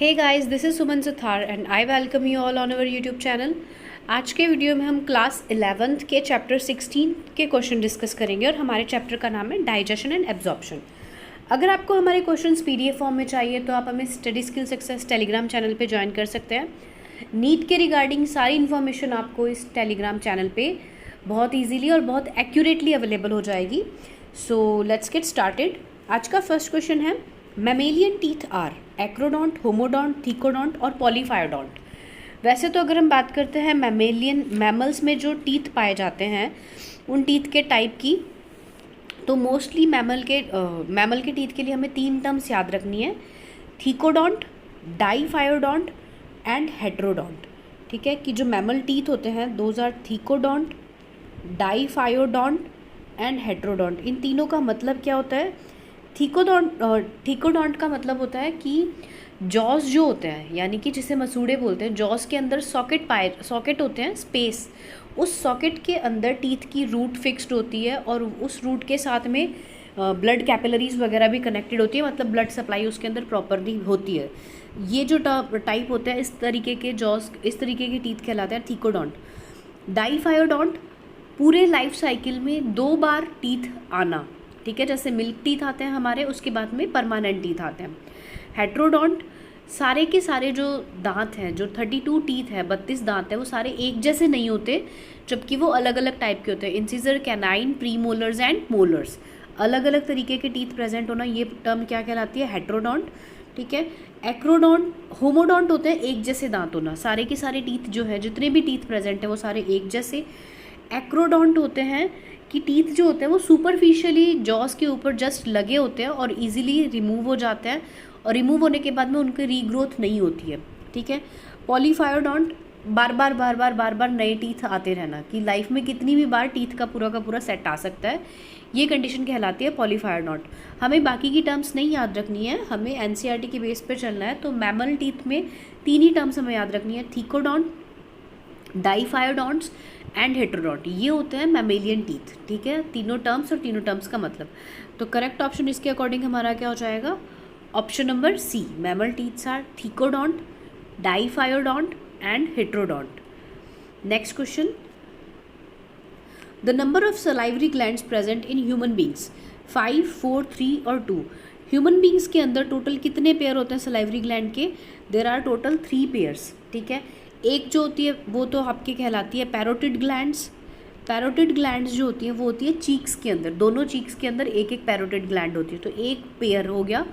Hey guys, this is Suman Suthar and I welcome you all on our YouTube channel. आज के video में हम class 11th के chapter 16 के क्वेश्चन डिस्कस करेंगे और हमारे चैप्टर का नाम है डाइजेशन एंड एब्जॉर्प्शन। अगर आपको हमारे क्वेश्चंस पीडीएफ फॉर्म में चाहिए तो आप हमें study skill success Telegram channel पे ज्वाइन कर सकते हैं। नीट के रिगार्डिंग सारी इन्फॉर्मेशन आपको इस टेलीग्राम चैनल पे बहुत ईजीली और बहुत एक्यूरेटली अवेलेबल हो जाएगी। So let's get started. आज का फर्स्ट क्वेश्चन है, mammalian teeth are acrodont, homodont, thecodont और पॉलीफायोडोंट। वैसे तो अगर हम बात करते हैं मैमेलियन मैमल्स में जो टीथ पाए जाते हैं उन टीथ के टाइप की, तो मोस्टली मैमल के टीथ के लिए हमें 3 टर्म्स याद रखनी है, थीकोडोंट, डाईफायोडोंट एंड हेट्रोडोंट। ठीक है, कि जो मैमल टीथ होते हैं those are thecodont, diphyodont and heterodont. इन तीनों का मतलब क्या होता है? थीकोडोंट का मतलब होता है कि जॉस जो होते हैं, यानी कि जिसे मसूड़े बोलते हैं, जॉस के अंदर सॉकेट होते हैं, स्पेस, उस सॉकेट के अंदर टीथ की रूट फिक्स्ड होती है और उस रूट के साथ में ब्लड कैपिलरीज वगैरह भी कनेक्टेड होती है, मतलब ब्लड सप्लाई उसके अंदर प्रॉपरली होती है। ये जो टाइप होता है, इस तरीके के जॉस, इस तरीके के टीथ कहलाते हैं थीकोडोंट। डाईफायोडोंट पूरे लाइफ साइकिल में 2 बार टीथ आना, ठीक है, जैसे मिल्क टीथ आते हैं हमारे, उसके बाद में परमानेंट टीथ आते हैं। हेट्रोडोंट सारे के सारे जो दांत हैं, जो 32 टीथ है, 32 दांत है, वो सारे एक जैसे नहीं होते, जबकि वो अलग अलग टाइप के होते हैं। Incisor, canine, premolars and molars, अलग अलग तरीके के टीथ प्रेजेंट होना, ये टर्म क्या कहलाती है? हेट्रोडोंट। ठीक है, एक्रोडोंट, होमोडोंट होते हैं एक जैसे दांत होना, सारे के सारे टीथ जो है, जितने भी टीथ प्रेजेंट है वो सारे एक जैसे। एक्रोडोंट होते हैं कि टीथ जो होते हैं वो सुपरफिशियली जॉस के ऊपर जस्ट लगे होते हैं और इजीली रिमूव हो जाते हैं, और रिमूव होने के बाद में उनकी रीग्रोथ नहीं होती है। ठीक है, पॉलीफायोडोंट बार बार नए टीथ आते रहना, कि लाइफ में कितनी भी बार टीथ का पूरा सेट आ सकता है, ये कंडीशन कहलाती है पॉलीफायोडोंट। हमें बाकी की टर्म्स नहीं याद रखनी है, हमें एनसीईआरटी के बेस पर चलना है। तो मैमल टीथ में 3 ही टर्म्स हमें याद रखनी है, थीकोडोंट, डाईफायोडोंट्स एंड हेट्रोडोंट, ये होते हैं मैमेलियन टीथ। ठीक है, तीनों टर्म्स और तीनों टर्म्स का मतलब। तो करेक्ट ऑप्शन इसके अकॉर्डिंग हमारा क्या हो जाएगा? Option number C, mammal teeths are thecodont, diphyodont and heterodont. Next question, the number of salivary glands present in human beings 5, 4, 3 और 2। ह्यूमन बींग्स के अंदर टोटल कितने पेयर होते हैं सलाइवरी ग्लैंड के? There are total 3 pairs. ठीक है, एक जो होती है वो तो आपकी कहलाती है पैरोटिड ग्लैंड्स। पैरोटिड ग्लैंड्स जो होती हैं वो होती है चीक्स के अंदर, दोनों चीक्स के अंदर एक एक पैरोटिड ग्लैंड होती है, तो एक पेयर हो गया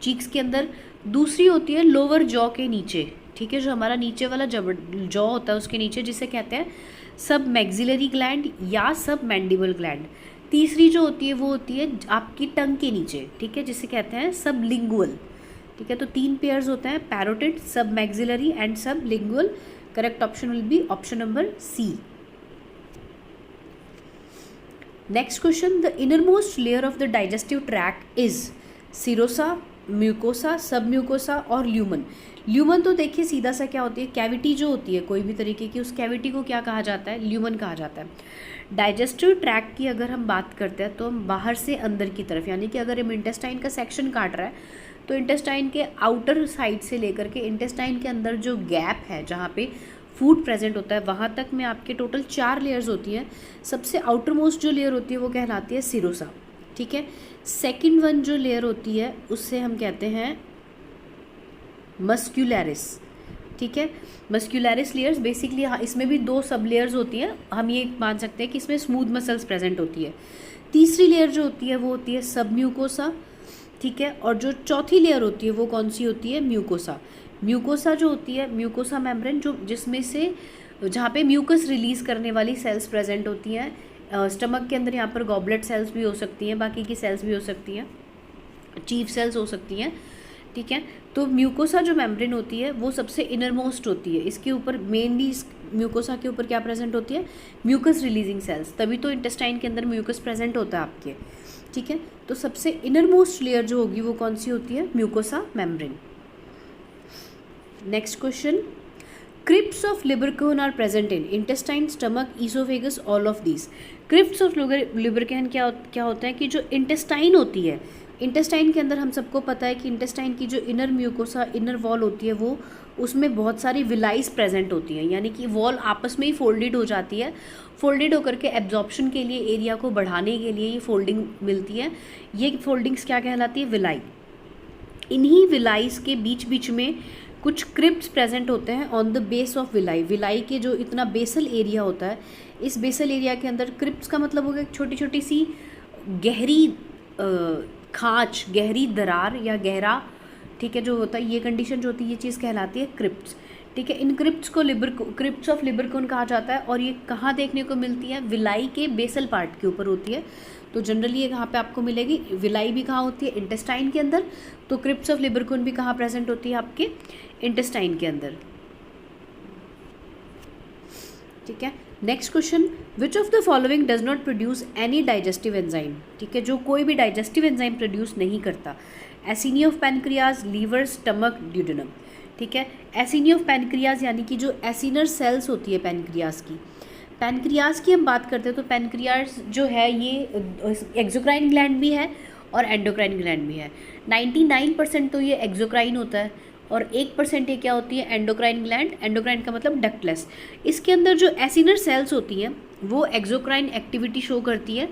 चीक्स के अंदर। दूसरी होती है लोअर जॉ के नीचे, ठीक है, जो हमारा नीचे वाला जॉ होता है उसके नीचे, जिसे कहते हैं सब मैक्सिलरी ग्लैंड या सब मैंडिबल ग्लैंड। तीसरी जो होती है वो होती है आपकी टंग के नीचे, ठीक है, जिसे कहते हैं सब लिंगुअल। ठीक है, तो 3 पेयर्स होते हैं, parotid, submaxillary and sublingual. Correct option will be option number C. Next question, the innermost layer of the digestive tract is serosa, mucosa, submucosa और ल्यूमन। ल्यूमन तो देखिए सीधा सा क्या होती है, कैविटी जो होती है कोई भी तरीके की, उस कैविटी को क्या कहा जाता है? ल्यूमन कहा जाता है। डाइजेस्टिव ट्रैक्ट की अगर हम बात करते हैं तो हम बाहर से अंदर की तरफ, यानी कि अगर हम इंटेस्टाइन का सेक्शन काट रहा है तो इंटेस्टाइन के आउटर साइड से लेकर के इंटेस्टाइन के अंदर जो गैप है जहाँ पे फूड प्रेजेंट होता है वहाँ तक में आपके टोटल 4 लेयर्स होती हैं। सबसे आउटर मोस्ट जो लेयर होती है वो कहलाती है सिरोसा। ठीक है, सेकंड वन जो लेयर होती है उससे हम कहते हैं मस्क्यूलरिस। ठीक है, मस्क्यूलरिस लेयर्स बेसिकली, हाँ, इसमें भी 2 सब लेयर्स होती हैं, हम ये मान सकते हैं कि इसमें स्मूथ मसल्स प्रेजेंट होती है। तीसरी लेयर जो होती है वो होती है सब म्यूकोसा। ठीक है, और जो चौथी लेयर होती है वो कौन सी होती है? म्यूकोसा। म्यूकोसा जो होती है, म्यूकोसा मेम्ब्रेन, जो जिसमें से जहाँ पे म्यूकस रिलीज करने वाली सेल्स प्रेजेंट होती हैं। स्टमक के अंदर यहाँ पर गॉबलेट सेल्स भी हो सकती हैं, बाकी की सेल्स भी हो सकती हैं, चीफ सेल्स हो सकती हैं। ठीक है, तो म्यूकोसा जो मेम्ब्रेन होती है वो सबसे इनर मोस्ट होती है। इसके ऊपर मेनली, इस म्यूकोसा के ऊपर क्या प्रेजेंट होती है? म्यूकस रिलीजिंग सेल्स, तभी तो इंटेस्टाइन के अंदर म्यूकस प्रेजेंट होता है आपके। ठीक है, तो सबसे इनर मोस्ट लेयर जो होगी वो कौन सी होती है? Mucosa membrane. Next question, crypts of Lieberkuhn are present in intestine, stomach, oesophagus, all of these. Crypts of Lieberkuhn क्या होता है कि जो इंटेस्टाइन होती है इंटेस्टाइन के अंदर हम सबको पता है कि इंटेस्टाइन की जो इनर म्यूकोसा इनर वॉल होती है वो उसमें बहुत सारी विलाइस प्रेजेंट होती हैं, यानी कि वॉल आपस में ही फोल्डेड हो जाती है। फोल्डेड होकर के एब्जॉर्प्शन के लिए, एरिया को बढ़ाने के लिए ये फोल्डिंग मिलती है। ये फोल्डिंग्स क्या कहलाती है? विलाई। इन्हीं विलाइस के बीच बीच में कुछ क्रिप्ट्स प्रेजेंट होते हैं on the base of villi. Villi के जो इतना बेसल एरिया होता है, इस बेसल एरिया के अंदर क्रिप्ट्स का मतलब हो गया छोटी छोटी सी गहरी खांच, गहरी दरार या गहरा, ठीक है, जो होता है, ये कंडीशन जो होती है, ये चीज़ कहलाती है क्रिप्ट्स। ठीक है, इन क्रिप्ट्स को क्रिप्ट्स ऑफ लिबरकोन कहा जाता है। और ये कहाँ देखने को मिलती है? विलाई के बेसल पार्ट के ऊपर होती है। तो जनरली ये कहाँ पे आपको मिलेगी? विलाई भी कहाँ होती है? इंटेस्टाइन के अंदर। तो क्रिप्ट्स ऑफ लिबरकोन भी कहाँ प्रेजेंट होती है? आपके इंटेस्टाइन के अंदर। ठीक है, next question, which of the following does not produce any digestive enzyme? ठीक है, जो कोई भी डाइजेस्टिव एंजाइम प्रोड्यूस नहीं करता। Acini of pancreas, liver, stomach, duodenum. ठीक है, एसिनी ऑफ पैनक्रियाज यानी कि जो एसिनर सेल्स होती है पैनक्रियाज की, पैनक्रियाज की हम बात करते हैं तो पैनक्रियाज जो है ये एक्सोक्राइन ग्लैंड भी है और एंडोक्राइन ग्लैंड भी है। 99% तो ये एक्सोक्राइन होता है और 1% ये क्या होती है? Endocrine gland. एंडोक्राइन का मतलब डक्टलेस। इसके अंदर जो एसिनर सेल्स होती हैं वो एक्सोक्राइन एक्टिविटी शो करती है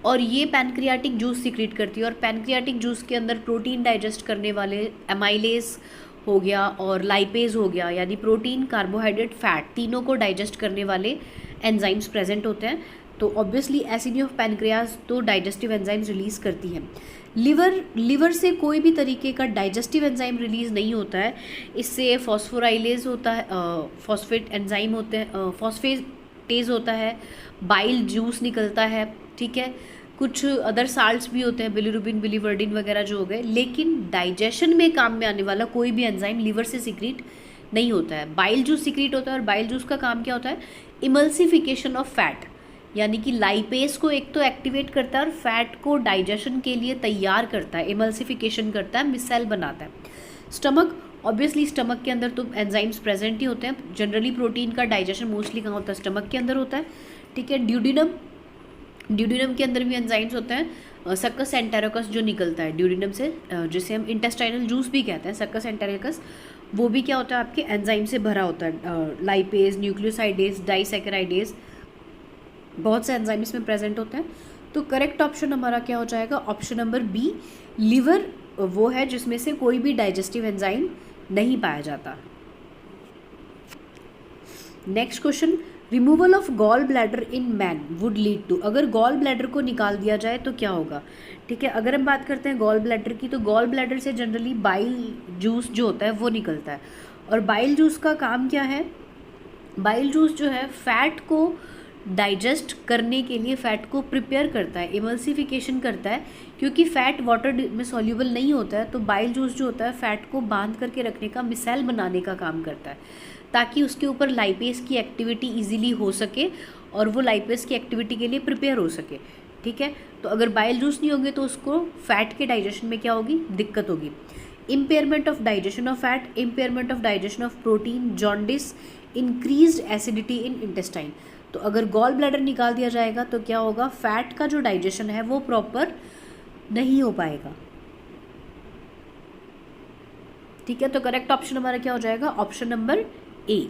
और ये पैनक्रियाटिक जूस सीक्रेट करती है। और पैनक्रियाटिक जूस के अंदर प्रोटीन डाइजेस्ट करने वाले एमाइलेज हो गया और लाइपेज हो गया, यानी प्रोटीन, कार्बोहाइड्रेट, फैट, तीनों को डाइजेस्ट करने वाले एंजाइम्स प्रेजेंट होते हैं। तो ऑब्वियसली एसिनी ऑफ पैनक्रियाज तो डाइजेस्टिव एंजाइम्स रिलीज करती है। लिवर से कोई भी तरीके का डाइजेस्टिव एंजाइम रिलीज नहीं होता है। इससे फॉस्फोराइलेज होता है, फॉस्फेट एंजाइम होते हैं, फॉस्फेटेज होता है, बाइल जूस निकलता है। ठीक है, कुछ अदर साल्ट्स भी होते हैं, बिलिरुबिन, बिलीवर्डिन वगैरह जो हो गए। लेकिन डाइजेशन में काम में आने वाला कोई भी एंजाइम लिवर से सीक्रेट नहीं होता है। बाइल जूस सीक्रेट होता है और बाइल जूस का काम क्या होता है? इमल्सिफिकेशन ऑफ फैट, यानी कि लाइपेज को एक तो एक्टिवेट करता है और फैट को डाइजेशन के लिए तैयार करता है, इमल्सिफिकेशन करता है, मिसेल बनाता है। स्टमक, ऑब्वियसली स्टमक के अंदर तो एंजाइम्स प्रेजेंट ही होते हैं। जनरली प्रोटीन का डाइजेशन मोस्टली कहाँ होता है? स्टमक के अंदर होता है। ठीक है, ड्यूडिनम के अंदर भी एंजाइम्स होते हैं। सक्कस एंटेरोकस जो निकलता है ड्यूडिनम से, जिसे हम इंटेस्टाइनल जूस भी कहते हैं, सक्कस एंटेरोकस, वो भी क्या होता है? आपके एंजाइम से भरा होता है। लाइपेज, न्यूक्लियोसाइडेज, डाइसैकेराइडेज, बहुत से एंजाइम इसमें प्रेजेंट होते हैं। तो करेक्ट ऑप्शन हमारा क्या हो जाएगा? ऑप्शन नंबर बी, लिवर वो है जिसमें से कोई भी डाइजेस्टिव एंजाइम नहीं पाया जाता। Next question, removal of gall bladder in man would lead to? अगर गॉल ब्लैडर को निकाल दिया जाए तो क्या होगा? ठीक है, अगर हम बात करते हैं गॉल ब्लैडर की, तो गॉल ब्लैडर से जनरली बाइल जूस जो होता है वो निकलता है। और बाइल जूस का काम क्या है? बाइल जूस जो है फैट को डाइजेस्ट करने के लिए फैट को प्रिपेयर करता है, इमल्सिफिकेशन करता है। क्योंकि फैट वाटर में सॉल्यूबल नहीं होता है, तो बाइल जूस जो होता है फैट को बांध करके रखने का, मिसेल बनाने का काम करता है, ताकि उसके ऊपर लाइपेज की एक्टिविटी इजीली हो सके और वो लाइपेज की एक्टिविटी के लिए प्रिपेयर हो सके। ठीक है, तो अगर बाइल जूस नहीं होंगे तो उसको फैट के डाइजेशन में क्या होगी? दिक्कत होगी। Impairment of digestion of fat, impairment of digestion of protein, jaundice, increased acidity in intestine. तो अगर गॉल ब्लैडर निकाल दिया जाएगा तो क्या होगा? फैट का जो डाइजेशन है वो प्रॉपर नहीं हो पाएगा। ठीक है, तो करेक्ट ऑप्शन हमारा क्या हो जाएगा? Option number A.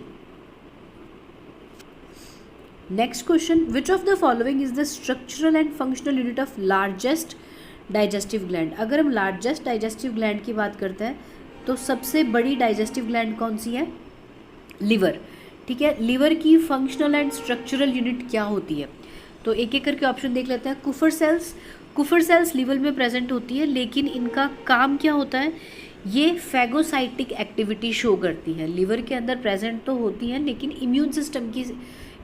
Next question, which of the following is the structural and functional unit of largest digestive gland? अगर हम लार्जेस्ट डाइजेस्टिव ग्लैंड की बात करते हैं तो सबसे बड़ी डाइजेस्टिव ग्लैंड कौन सी है? लिवर। ठीक है, लिवर की फंक्शनल एंड स्ट्रक्चरल यूनिट क्या होती है? तो एक एक करके ऑप्शन देख लेते हैं। कुफर सेल्स लिवर में प्रेजेंट होती है, लेकिन इनका काम क्या होता है? ये फैगोसाइटिक एक्टिविटी शो करती है। लिवर के अंदर प्रेजेंट तो होती हैं लेकिन इम्यून सिस्टम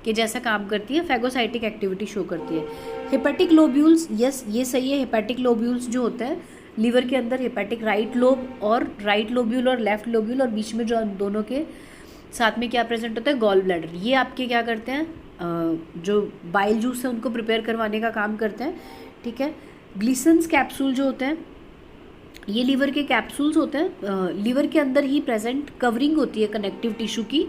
के जैसा काम करती है, फैगोसाइटिक एक्टिविटी शो करती है। हेपेटिक लोब्यूल्स, यस ये सही है। हेपेटिक लोब्यूल्स जो होते हैं लिवर के अंदर, हेपेटिक राइट लोब्यूल और लेफ्ट लोब्यूल, और बीच में जो दोनों के साथ में क्या प्रेजेंट होता है? Gall bladder. ये आपके क्या करते हैं? जो बाइल जूस है उनको प्रिपेयर करवाने का काम करते हैं। ठीक है, ग्लिसन्स कैप्सूल जो होते हैं ये लीवर के कैप्सूल्स होते हैं। लीवर के अंदर ही प्रेजेंट कवरिंग होती है कनेक्टिव टिश्यू की,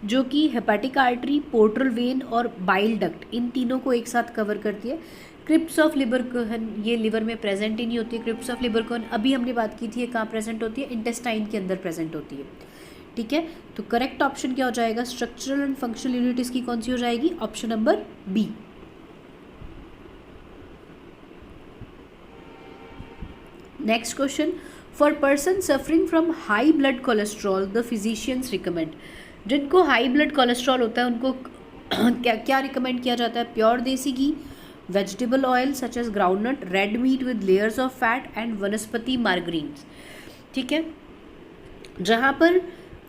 जो कि हेपेटिक आर्टरी, पोर्टल वेन और बाइल डक्ट, इन तीनों को एक साथ कवर करती है। क्रिप्स ऑफ लिबरकोहन, ये लिवर में प्रेजेंट ही नहीं होती है। क्रिप्स ऑफ लिबरकोहन अभी हमने बात की थी, ये कहाँ प्रेजेंट होती है, इंटेस्टाइन के अंदर प्रेजेंट होती है। ठीक है, तो करेक्ट ऑप्शन क्या हो जाएगा, स्ट्रक्चरल एंड फंक्शनल यूनिट की कौन सी हो जाएगी, option number B. Next question, for person suffering from high blood cholesterol the physicians recommend, जिनको हाई ब्लड कोलेस्ट्रॉल होता है उनको क्या क्या रिकमेंड किया जाता है, pure desi ghee, vegetable oil such as groundnut, red meat with layers of fat and vanaspati margarines. ठीक है, जहाँ पर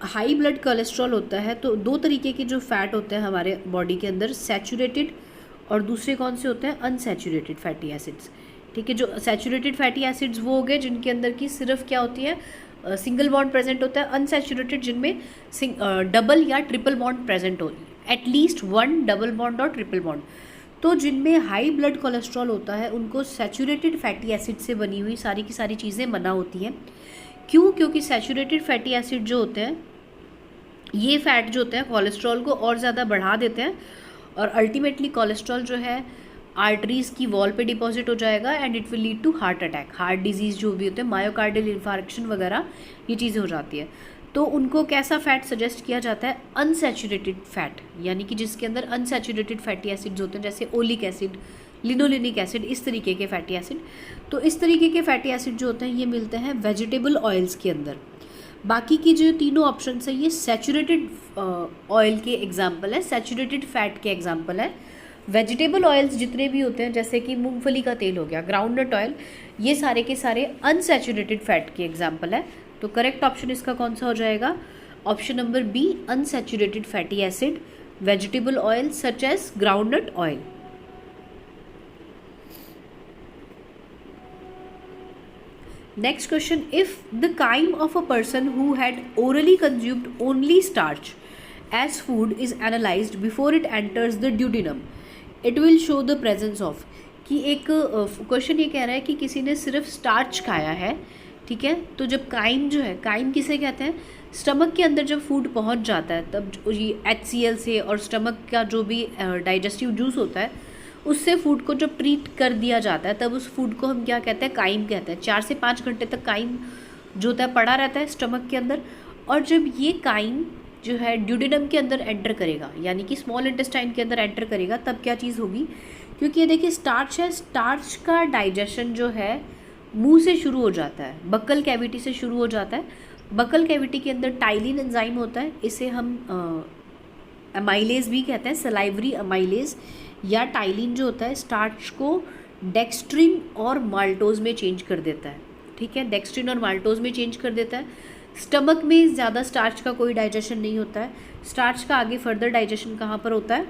हाई ब्लड कोलेस्ट्रॉल होता है तो दो तरीके के जो फैट होते हैं हमारे बॉडी के अंदर, सैचुरेटेड और दूसरे कौन से होते हैं, अनसैचुरेटेड फैटी एसिड्स। ठीक है, जो सैचुरेटेड फैटी एसिड्स वो हो गए जिनके अंदर की सिर्फ क्या होती है, सिंगल बॉन्ड प्रेजेंट होता है। अनसैचुरेटेड जिनमें डबल या ट्रिपल बॉन्ड प्रेजेंट हो, एटलीस्ट वन डबल बॉन्ड और ट्रिपल बॉन्ड। तो जिनमें हाई ब्लड कोलेस्ट्रॉल होता है उनको सैचुरेटेड फैटी एसिड से बनी हुई सारी की सारी चीज़ें मना होती हैं। क्यों, क्योंकि सैचुरेटेड फैटी एसिड जो होते हैं, ये फैट जो होते हैं कोलेस्ट्रॉल को और ज़्यादा बढ़ा देते हैं और अल्टीमेटली कोलेस्ट्रॉल जो है आर्टरीज़ की वॉल पे डिपॉजिट हो जाएगा and it will lead to heart attack, heart disease जो भी होते हैं, मायोकार्डियल इन्फार्क्शन वगैरह ये चीज़ें हो जाती है। तो उनको कैसा फ़ैट सजेस्ट किया जाता है, अनसैचुरेटेड फैट, यानी कि जिसके अंदर अनसैचुरेटेड फैटी एसिड्स होते हैं, जैसे ओलिक एसिड, लिनोलेनिक एसिड, इस तरीके के फैटी एसिड। तो इस तरीके के फैटी एसिड जो होते हैं ये मिलते हैं वेजिटेबल ऑयल्स के अंदर। बाकी की जो तीनों ऑप्शन है ये सैचुरेटेड ऑयल के एग्जाम्पल है, सैचुरेटेड फैट के एग्जाम्पल है। वेजिटेबल ऑयल्स जितने भी होते हैं जैसे कि मूंगफली का तेल हो गया, ग्राउंडनट ऑयल, ये सारे के सारे अनसैचुरेटेड फैट के एग्जाम्पल है। तो करेक्ट ऑप्शन इसका कौन सा हो जाएगा, option number B, unsaturated fatty acid, vegetable oil such as groundnut oil. Next question, if the chyme of a person who had orally consumed only starch as food is analyzed before it enters the duodenum, it will show the presence of, कि एक question ये कह रहा है कि किसी ने सिर्फ स्टार्च खाया है। ठीक है, तो जब काइम जो है, काइम किसे कहते हैं, स्टमक के अंदर जब फूड पहुंच जाता है तब ये HCl से और स्टमक का जो भी डाइजेस्टिव जूस होता है उससे फूड को जब ट्रीट कर दिया जाता है तब उस फूड को हम क्या कहते हैं, काइम कहते हैं। 4 से 5 घंटे तक काइम जो होता है पड़ा रहता है स्टमक के अंदर, और जब ये काइम जो है ड्यूडेनम के अंदर एंटर करेगा, यानी कि स्मॉल इंटेस्टाइन के अंदर एंटर करेगा, तब क्या चीज़ होगी, क्योंकि ये देखिए स्टार्च है, स्टार्च का डाइजेशन जो है मुंह से शुरू हो जाता है, बक्कल कैविटी से शुरू हो जाता है। बक्कल कैविटी के अंदर टाइलिन एंजाइम होता है, इसे हम अमाइलेज भी कहते हैं, सलाइवरी अमाइलेज या टाइलिन जो होता है स्टार्च को डेक्स्ट्रिन और माल्टोज में चेंज कर देता है। ठीक है, डेक्स्ट्रिन और माल्टोज में चेंज कर देता है। स्टमक में ज़्यादा स्टार्च का कोई डाइजेशन नहीं होता है। स्टार्च का आगे फर्दर डाइजेशन कहाँ पर होता है,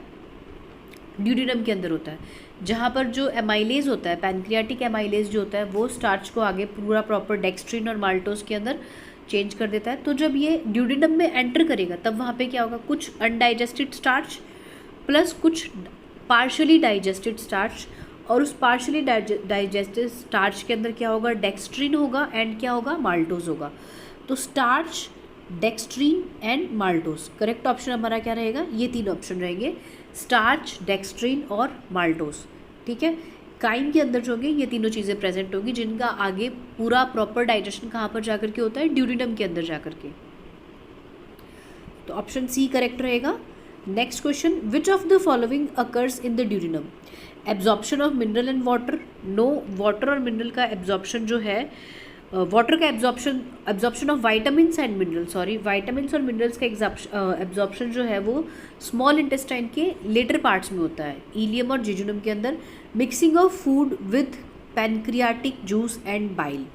ड्यूडेनम के अंदर होता है, जहाँ पर जो एमाइलेज होता है, पैनक्रियाटिक एमाइलेज जो होता है वो स्टार्च को आगे पूरा प्रॉपर डेक्स्ट्रिन और माल्टोज के अंदर चेंज कर देता है। तो जब ये ड्यूडेनम में एंटर करेगा तब वहाँ पे क्या होगा, कुछ अनडाइजेस्टेड स्टार्च प्लस कुछ पार्शली डाइजेस्टेड स्टार्च, और उस पार्शली डाइजेस्टेड स्टार्च के अंदर क्या होगा, डेक्स्ट्रिन होगा एंड क्या होगा, माल्टोज होगा। तो starch, dextrin and maltose, correct option हमारा क्या रहेगा, ये 3 ऑप्शन रहेंगे, स्टार्च, डेक्स्ट्रिन और माल्टोज। ठीक है, काइम के अंदर जो होंगे ये तीनों चीज़ें प्रेजेंट होगी, जिनका आगे पूरा प्रॉपर डाइजेशन कहाँ पर जाकर के होता है, ड्यूडेनम के अंदर जाकर के। तो ऑप्शन सी करेक्ट रहेगा। Next question, which of the following occurs in the duodenum, absorption of mineral and water, no, water और मिनरल का एब्जॉर्प्शन जो है, वाटर का absorption of vitamins and mineral, sorry vitamins और मिनरल्स का absorption जो है वो स्मॉल इंटेस्टाइन के लेटर पार्ट्स में होता है, इलियम और जेजुनम के अंदर। Mixing of food with pancreatic juice and bile,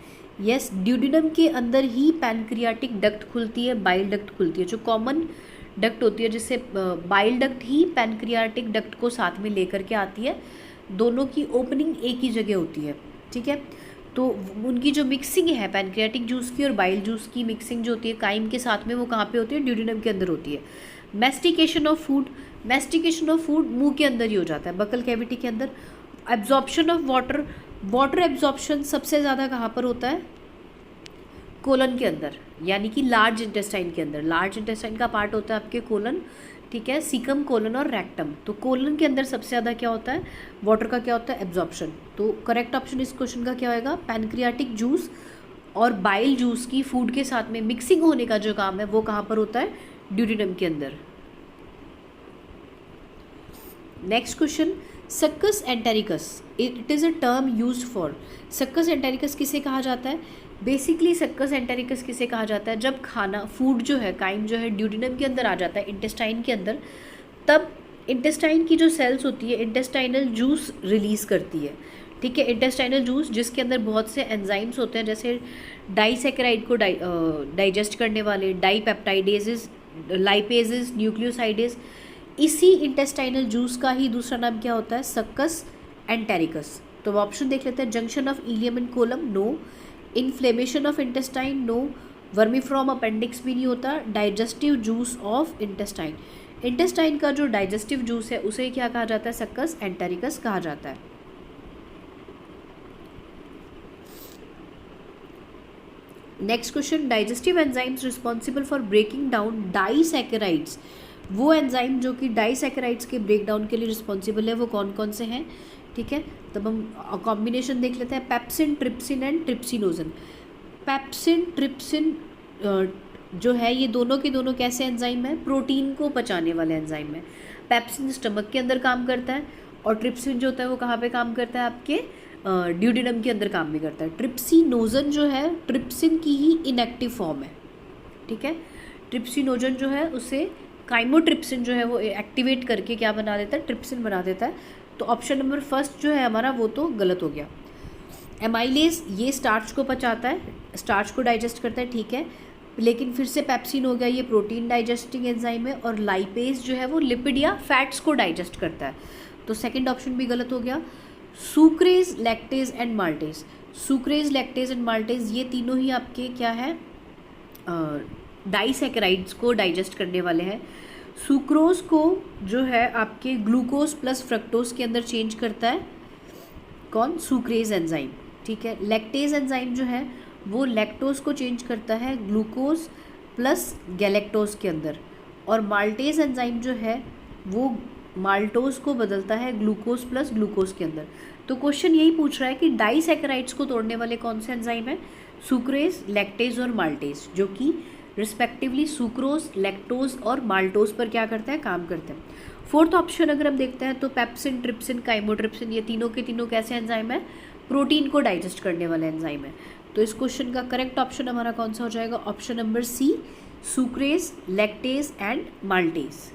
yes, duodenum के अंदर ही पैनक्रियाटिक डक्ट खुलती है, बाइल डक्ट खुलती है, जो कॉमन डक्ट होती है, जिससे बाइल डक्ट ही पैनक्रियाटिक डक्ट को साथ में लेकर के आती है, दोनों की ओपनिंग एक ही जगह होती है। ठीक है, तो उनकी जो मिक्सिंग है पैनक्रियाटिक जूस की और बाइल जूस की मिक्सिंग जो होती है काइम के साथ में, वो कहाँ पे होती है, ड्यूडेनम के अंदर होती है। Mastication of food, mastication of food मुंह के अंदर ही हो जाता है, बकल कैविटी के अंदर। Absorption of water, water absorption सबसे ज़्यादा कहाँ पर होता है, कोलन के अंदर, यानी कि लार्ज इंटेस्टाइन के अंदर। लार्ज इंटेस्टाइन का पार्ट होता है आपके कोलन। ठीक है, सीकम, कोलन और रेक्टम। तो कोलन के अंदर सबसे ज़्यादा क्या होता है, वाटर का क्या होता है, एब्जॉर्प्शन। तो करेक्ट ऑप्शन इस क्वेश्चन का क्या होगा, पैनक्रियाटिक जूस और बाइल जूस की फूड के साथ में मिक्सिंग होने का जो काम है वो कहाँ पर होता है, ड्यूडेनम के अंदर। Next question, succus entericus, it is a term used for. Succus entericus किसे कहा जाता है, बेसिकली सक्कस एंटेरिकस किसे कहा जाता है, जब खाना फूड जो है, काइम जो है ड्यूडेनम के अंदर आ जाता है, इंटेस्टाइन के अंदर, तब इंटेस्टाइन की जो सेल्स होती है इंटेस्टाइनल जूस रिलीज़ करती है। ठीक है, इंटेस्टाइनल जूस जिसके अंदर बहुत से एंजाइम्स होते हैं, जैसे डाइसैकेराइड को डाइजेस्ट करने वाले डाइपेप्टाइडेजेस, लाइपेजेस, न्यूक्लियोसाइडेज। इसी इंटेस्टाइनल जूस का ही दूसरा नाम क्या होता है, सक्कस एंटेरिकस। तो ऑप्शन देख लेते हैं, junction of ileum and colon, no. Inflammation of intestine, no. Vermiform appendix भी नहीं होता। Digestive juice of intestine, intestine का जो डाइजेस्टिव जूस है उसे क्या कहा जाता है, सक्कस एंटेरिकस कहा जाता है। Next question, digestive enzymes responsible for breaking down disaccharides. वो एंजाइम जो कि डाइसैकेराइड्स के ब्रेक डाउन के लिए रिस्पॉन्सिबल है वो कौन कौन से हैं। ठीक है, तब हम कॉम्बिनेशन देख लेते हैं, pepsin, trypsin and trypsinogen. Pepsin, trypsin जो है ये दोनों के दोनों कैसे एंजाइम है, प्रोटीन को पचाने वाले एंजाइम है। पेप्सिन स्टमक के अंदर काम करता है और ट्रिप्सिन जो होता है वो कहाँ पे काम करता है, आपके ड्यूडेनम के अंदर काम भी करता है। ट्रिप्सिनोजन जो है ट्रिप्सिन की ही इनएक्टिव फॉर्म है। ठीक है, ट्रिप्सिनोजन जो है उसे काइमोट्रिप्सिन जो है वो एक्टिवेट करके क्या बना देता है, ट्रिप्सिन बना देता है। तो ऑप्शन नंबर फर्स्ट जो है हमारा वो तो गलत हो गया। एमाइलेज ये स्टार्च को पचाता है, स्टार्च को डाइजेस्ट करता है, ठीक है, लेकिन फिर से पेप्सिन हो गया, ये प्रोटीन डाइजेस्टिंग एंजाइम है। और लाइपेज जो है वो लिपिड या फैट्स को डाइजेस्ट करता है। तो सेकंड ऑप्शन भी गलत हो गया। Sucrase, lactase and maltase, sucrase, lactase and maltase ये तीनों ही आपके क्या है, डाइसैकेराइड्स को डाइजेस्ट करने वाले हैं। सुक्रोज को जो है आपके ग्लूकोज प्लस फ्रक्टोज के अंदर चेंज करता है कौन, सुक्रेज एंजाइम। ठीक है, लैक्टेज एंजाइम जो है वो लैक्टोज को चेंज करता है ग्लूकोज प्लस गैलेक्टोज के अंदर। और माल्टेज एंजाइम जो है वो माल्टोज को बदलता है ग्लूकोज प्लस ग्लूकोज के अंदर। तो क्वेश्चन यही पूछ रहा है कि डाइसैकेराइड्स को तोड़ने वाले कौन से एंजाइम है, सुक्रेज, लैक्टेज और माल्टेज, जो कि रिस्पेक्टिवली सुक्रोज, लैक्टोज और माल्टोज पर क्या करते हैं, काम करते हैं। फोर्थ ऑप्शन अगर हम देखते हैं तो पेप्सिन, ट्रिप्सिन, काइमोट्रिप्सिन ये तीनों के तीनों कैसे एंजाइम है, प्रोटीन को डाइजेस्ट करने वाले एंजाइम है। तो इस क्वेश्चन का करेक्ट ऑप्शन हमारा कौन सा हो जाएगा, option number C, sucrase, lactase and maltase.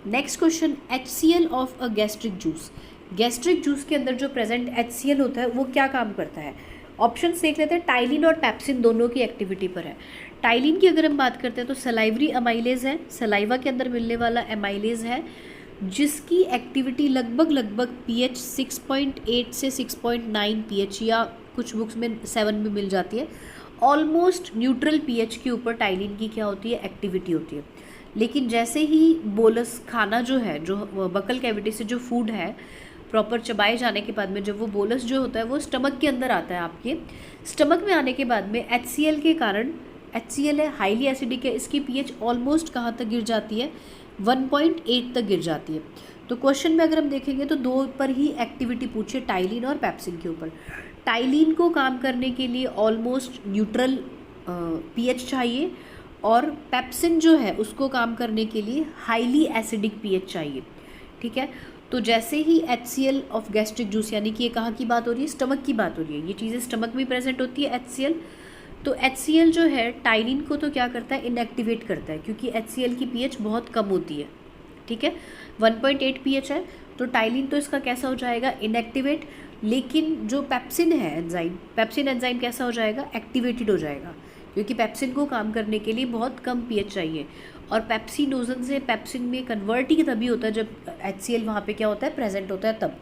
Next question, HCl of a gastric juice, gastric juice के अंदर जो प्रेजेंट HCl होता है वो क्या काम करता है। ऑप्शन देख लेते हैं, टाइलिन और पेप्सिन दोनों की एक्टिविटी पर है। टाइलिन की अगर हम बात करते हैं तो सलाइवरी अमाइलेज है, सलाइवा के अंदर मिलने वाला अमाइलेज है, जिसकी एक्टिविटी लगभग pH 6.8 से 6.9 pH या कुछ बुक्स में 7 भी मिल जाती है। ऑलमोस्ट न्यूट्रल pH के ऊपर टाइलिन की क्या होती है, एक्टिविटी होती है। लेकिन जैसे ही बोलस खाना जो है, जो बकल कैविटी से जो फूड है प्रॉपर चबाए जाने के बाद में जब वो बोलस जो होता है वो स्टमक के अंदर आता है, आपके स्टमक में आने के बाद में HCl के कारण, HCl है हाईली एसिडिक है, इसकी pH ऑलमोस्ट कहाँ तक गिर जाती है, 1.8 तक गिर जाती है। तो क्वेश्चन में अगर हम देखेंगे तो दो पर ही एक्टिविटी पूछिए, टाइलिन और पेप्सिन के ऊपर। टाइलिन को काम करने के लिए ऑलमोस्ट न्यूट्रल pH चाहिए और पेप्सिन जो है उसको काम करने के लिए हाईली एसिडिक pH चाहिए। ठीक है, तो जैसे ही HCl ऑफ गैस्ट्रिक जूस, यानी कि ये कहाँ की बात हो रही है, स्टमक की बात हो रही है, ये चीज़ें स्टमक में प्रेजेंट होती है HCl। तो HCl जो है टाइलिन को तो क्या करता है, इनएक्टिवेट करता है, क्योंकि HCl की pH बहुत कम होती है। ठीक है, 1.8 pH है, तो टाइलिन तो इसका कैसा हो जाएगा, इनएक्टिवेट। लेकिन जो पेप्सिन है एंजाइम, पेप्सिन एंजाइम कैसा हो जाएगा, एक्टिवेटेड हो जाएगा, क्योंकि पेप्सिन को काम करने के लिए बहुत कम pH चाहिए। और पेप्सिनोजन से पेप्सिन में कन्वर्ट ही तभी होता है जब HCl वहाँ पे क्या होता है, प्रेजेंट होता है तब।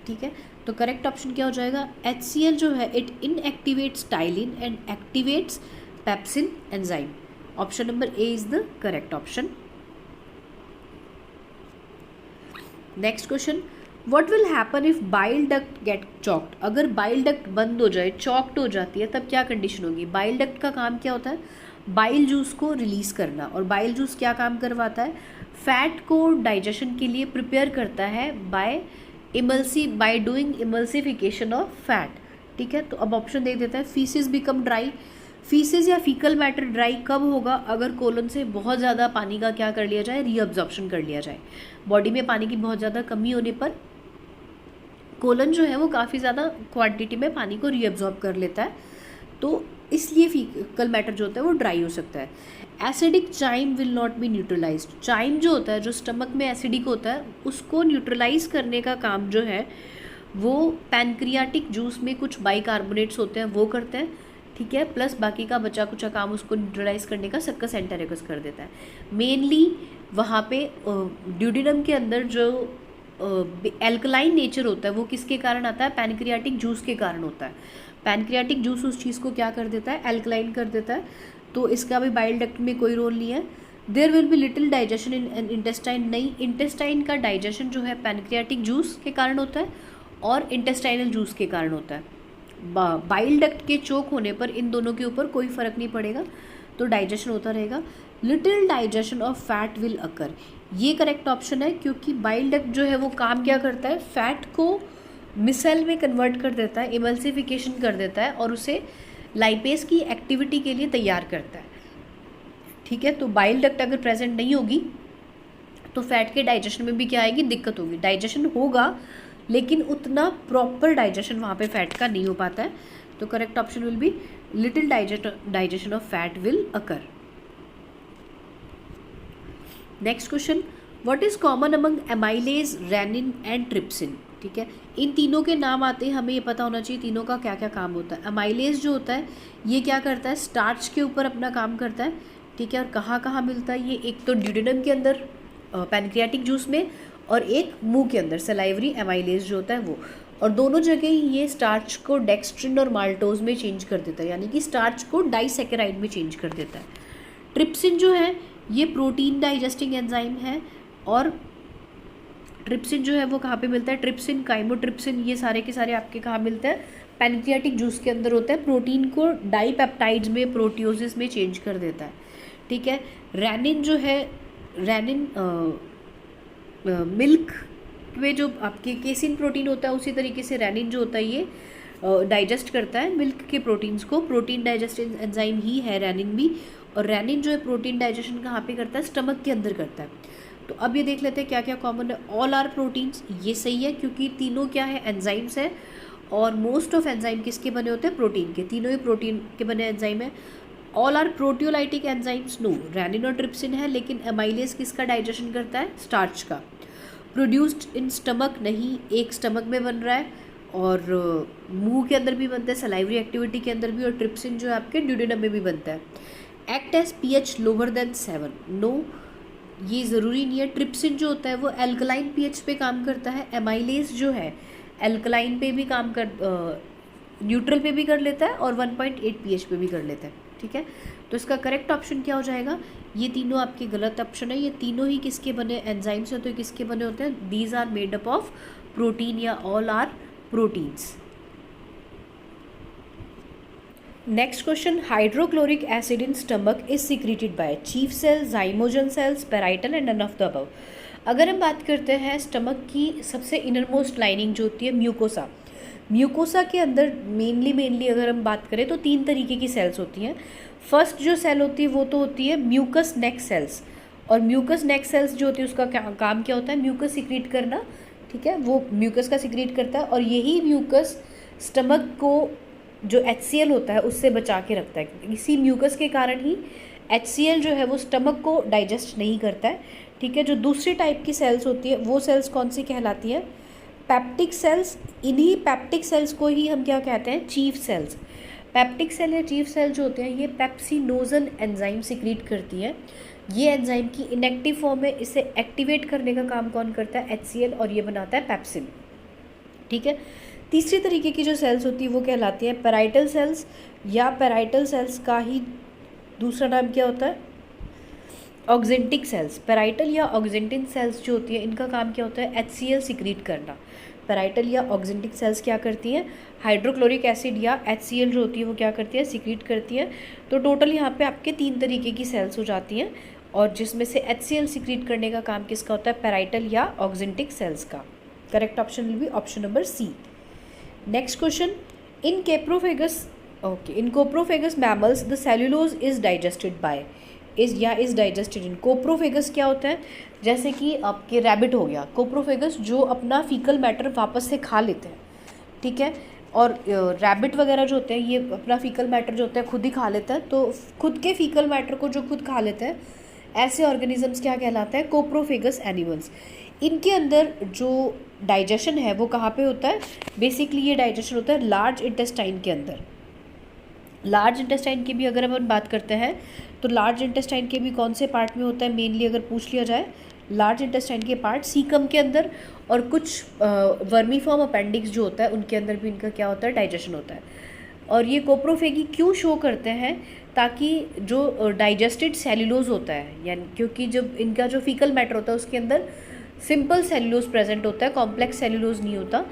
ठीक है, तो करेक्ट ऑप्शन क्या हो जाएगा, HCl जो है it inactivates ptyalin and activates pepsin enzyme. Option number A is the correct option. Next question, what will happen if bile duct get choked, अगर बाइल डक्ट बंद हो जाए, चॉक्ड हो जाती है, तब क्या कंडीशन होगी। बाइल डक्ट का काम क्या होता है, बाइल जूस को रिलीज़ करना। और बाइल जूस क्या काम करवाता है, फैट को डाइजेशन के लिए प्रिपेयर करता है by doing emulsification of fat. ठीक है, तो अब ऑप्शन दे देता है, फीसिस बिकम ड्राई। फीसिस या फीकल मैटर ड्राई कब होगा, अगर कोलन से बहुत ज़्यादा पानी का क्या कर लिया जाए, रीअब्जॉर्प्शन कर लिया जाए। बॉडी में पानी की बहुत ज़्यादा कमी होने पर कोलन जो है वो काफ़ी ज़्यादा क्वांटिटी में पानी को रीअब्जॉर्ब कर लेता है, तो इसलिए फीकल मैटर जो होता है वो ड्राई हो सकता है। Acidic chyme will not B neutralised. Chyme जो होता है, जो स्टमक में एसिडिक होता है, उसको न्यूट्रलाइज करने का काम जो है वो पैनक्रियाटिक जूस में कुछ बाइकार्बोनेट्स होते हैं वो करते हैं। ठीक है, प्लस बाकी का बचा कुचा काम उसको न्यूट्रलाइज करने का सक्कस एंटेरिकस कर देता है। मेनली वहाँ पे ड्यूडिनम के अंदर जो एल्कलाइन नेचर होता है वो किसके कारण आता है, पैनक्रियाटिक जूस के कारण होता है। पैनक्रियाटिक जूस उस चीज़ को क्या कर देता है, एल्कलाइन कर देता है, तो इसका भी बाइल डक्ट में कोई रोल नहीं है। There will be little digestion in intestine. नहीं, इंटेस्टाइन का डाइजेशन जो है पैनक्रियाटिक जूस के कारण होता है और इंटेस्टाइनल जूस के कारण होता है। बाइल डक्ट के चोक होने पर इन दोनों के ऊपर कोई फर्क नहीं पड़ेगा, तो डाइजेशन होता रहेगा। Little digestion of fat will अकर, ये करेक्ट ऑप्शन है, क्योंकि बाइल डक्ट जो है वो काम क्या करता है, फैट को मिसेल में कन्वर्ट कर देता है, इमल्सिफिकेशन कर देता है और उसे लाइपेज की एक्टिविटी के लिए तैयार करता है। ठीक है, तो बाइल डक्ट अगर प्रेजेंट नहीं होगी तो फैट के डाइजेशन में भी क्या आएगी, दिक्कत होगी। डाइजेशन होगा लेकिन उतना प्रॉपर डाइजेशन वहाँ पे फैट का नहीं हो पाता है, तो correct option will be little digestion of fat will occur. Next question, what is common among amylase, rennin and trypsin. ठीक है, इन तीनों के नाम आते हैं, हमें ये पता होना चाहिए तीनों का क्या क्या काम होता है। एमाइलेज जो होता है ये क्या करता है, स्टार्च के ऊपर अपना काम करता है। ठीक है, और कहाँ कहाँ मिलता है ये, एक तो ड्यूडेनम के अंदर पैनक्रियाटिक जूस में, और एक मुंह के अंदर सलाइवरी एमाइलेज जो होता है वो, और दोनों जगह ये स्टार्च को डेक्स्ट्रिन और माल्टोज में चेंज कर देता है, यानी कि स्टार्च को डाइसैकेराइड में चेंज कर देता है। ट्रिप्सिन जो है ये प्रोटीन डाइजेस्टिंग एंजाइम है, और ट्रिप्सिन जो है वो कहाँ पे मिलता है, ट्रिप्सिन, काइमोट्रिप्सिन, ये सारे के सारे आपके कहाँ मिलते हैं, पैनक्रियाटिक जूस के अंदर होता है। प्रोटीन को डाइपेप्टाइड्स में, प्रोटियोसिस में चेंज कर देता है। ठीक है, रेनिन जो है, रेनिन मिल्क में जो आपके केसिन प्रोटीन होता है, उसी तरीके से रेनिन जो होता है ये डाइजेस्ट करता है मिल्क के प्रोटीन्स को। प्रोटीन डाइजेस्टिव एंजाइम ही है रेनिन भी, और रेनिन जो है प्रोटीन डाइजेशन कहाँ पे करता है, स्टमक के अंदर करता है। तो अब ये देख लेते हैं क्या क्या कॉमन है। ऑल आर प्रोटीन्स, ये सही है क्योंकि तीनों क्या है, एंजाइम्स है, और मोस्ट ऑफ एंजाइम किसके बने होते हैं, प्रोटीन के, तीनों ही प्रोटीन के बने एंजाइम है। All are proteolytic enzymes, no, rennin और ट्रिप्सिन है, लेकिन एमाइलेज किसका डाइजेशन करता है, स्टार्च का। प्रोड्यूस्ड इन स्टमक, नहीं, एक स्टमक में बन रहा है और मुंह के अंदर भी बनता है, सलाइवरी एक्टिविटी के अंदर भी, और ट्रिप्सिन जो है आपके ड्यूडेनम में भी बनता है। Act as pH lower than 7, no, ये ज़रूरी नहीं है। ट्रिप्सिन जो होता है वो एल्कलाइन पीएच पे काम करता है, एमाइलेज जो है एल्कलाइन पे भी काम कर, न्यूट्रल पे भी कर लेता है और 1.8 पीएच पे भी कर लेता है। ठीक है, तो इसका करेक्ट ऑप्शन क्या हो जाएगा, ये तीनों आपके गलत ऑप्शन है। ये तीनों ही किसके बने, एंजाइम्स हैं, तो किसके बने होते हैं, these are made up of protein, या all are proteins. Next question, hydrochloric acid in stomach is secreted by chief cells, zymogen cells, parietal and none of the above. अगर हम बात करते हैं स्टमक की सबसे इनरमोस्ट लाइनिंग जो होती है म्यूकोसा, म्यूकोसा के अंदर मेनली अगर हम बात करें तो 3 तरीके की सेल्स होती हैं। फर्स्ट जो सेल होती है वो तो होती है म्यूकस नेक सेल्स, और म्यूकस नेक सेल्स जो होती है उसका काम क्या होता है, म्यूकस सिक्रीट करना। ठीक है, वो म्यूकस का सिक्रीट करता है, और यही म्यूकस स्टमक को जो HCl होता है उससे बचा के रखता है। इसी म्यूकस के कारण ही HCl जो है वो स्टमक को डाइजेस्ट नहीं करता है। ठीक है, जो दूसरी टाइप की सेल्स होती है वो सेल्स कौन सी कहलाती है, पेप्टिक सेल्स। इन्हीं पेप्टिक सेल्स को ही हम क्या कहते हैं, चीफ सेल्स। पेप्टिक सेल या चीफ सेल जो होते हैं ये पेप्सिनोजन एंजाइम सिक्रीट करती है। ये एंजाइम की इनएक्टिव फॉर्म है, इसे एक्टिवेट करने का काम कौन करता है, HCl, और ये बनाता है पेप्सिन। ठीक है, तीसरी तरीके की जो सेल्स होती है वो कहलाती है पेराइटल सेल्स, या पेराइटल सेल्स का ही दूसरा नाम क्या होता है, ऑक्जेंटिक सेल्स। पेराइटल या ऑक्जेंटिन सेल्स जो होती है इनका काम क्या होता है, HCl सिक्रीट करना। पैराइटल या ऑक्जेंटिक सेल्स क्या करती हैं, हाइड्रोक्लोरिक एसिड या HCl जो होती है वो क्या करती है, सीक्रेट करती है। तो टोटल यहाँ पे आपके 3 तरीके की सेल्स हो जाती हैं, और जिसमें से HCl सीक्रेट करने का काम किसका होता है, पैराइटल या ऑक्जेंटिक सेल्स का। Correct option will be option number C. Next question, in coprophagous in coprophagous mammals the cellulose is digested by, is digested in. Coprophagous क्या होता है, जैसे कि आपके रैबिट हो गया, कोप्रोफेगस जो अपना फीकल मैटर वापस से खा लेते हैं, ठीक है। और रैबिट वगैरह जो होते हैं ये अपना फीकल मैटर जो होता है खुद ही खा लेते हैं, तो खुद के फीकल मैटर को जो खुद खा लेते हैं ऐसे ऑर्गेनिजम्स क्या कहलाते हैं, कोप्रोफेगस एनिमल्स। इनके अंदर जो डाइजेशन है वो कहाँ पे होता है, बेसिकली ये डाइजेशन होता है लार्ज इंटेस्टाइन के अंदर। लार्ज इंटेस्टाइन की भी अगर अपन बात करते हैं तो लार्ज इंटेस्टाइन के भी कौन से पार्ट में होता है, मेनली अगर पूछ लिया जाए, लार्ज इंटेस्टाइन के पार्ट सीकम के अंदर, और कुछ वर्मीफॉर्म अपेंडिक्स जो होता है उनके अंदर भी इनका क्या होता है, डाइजेशन होता है। और ये कोप्रोफेगी क्यों शो करते हैं, ताकि जो डाइजेस्टेड सेल्यूलोज होता है, यानी क्योंकि जब इनका जो फीकल मैटर होता है उसके अंदर सिंपल सेल्यूलोज प्रेजेंट होता है, कॉम्प्लेक्स सेल्यूलोज नहीं होता,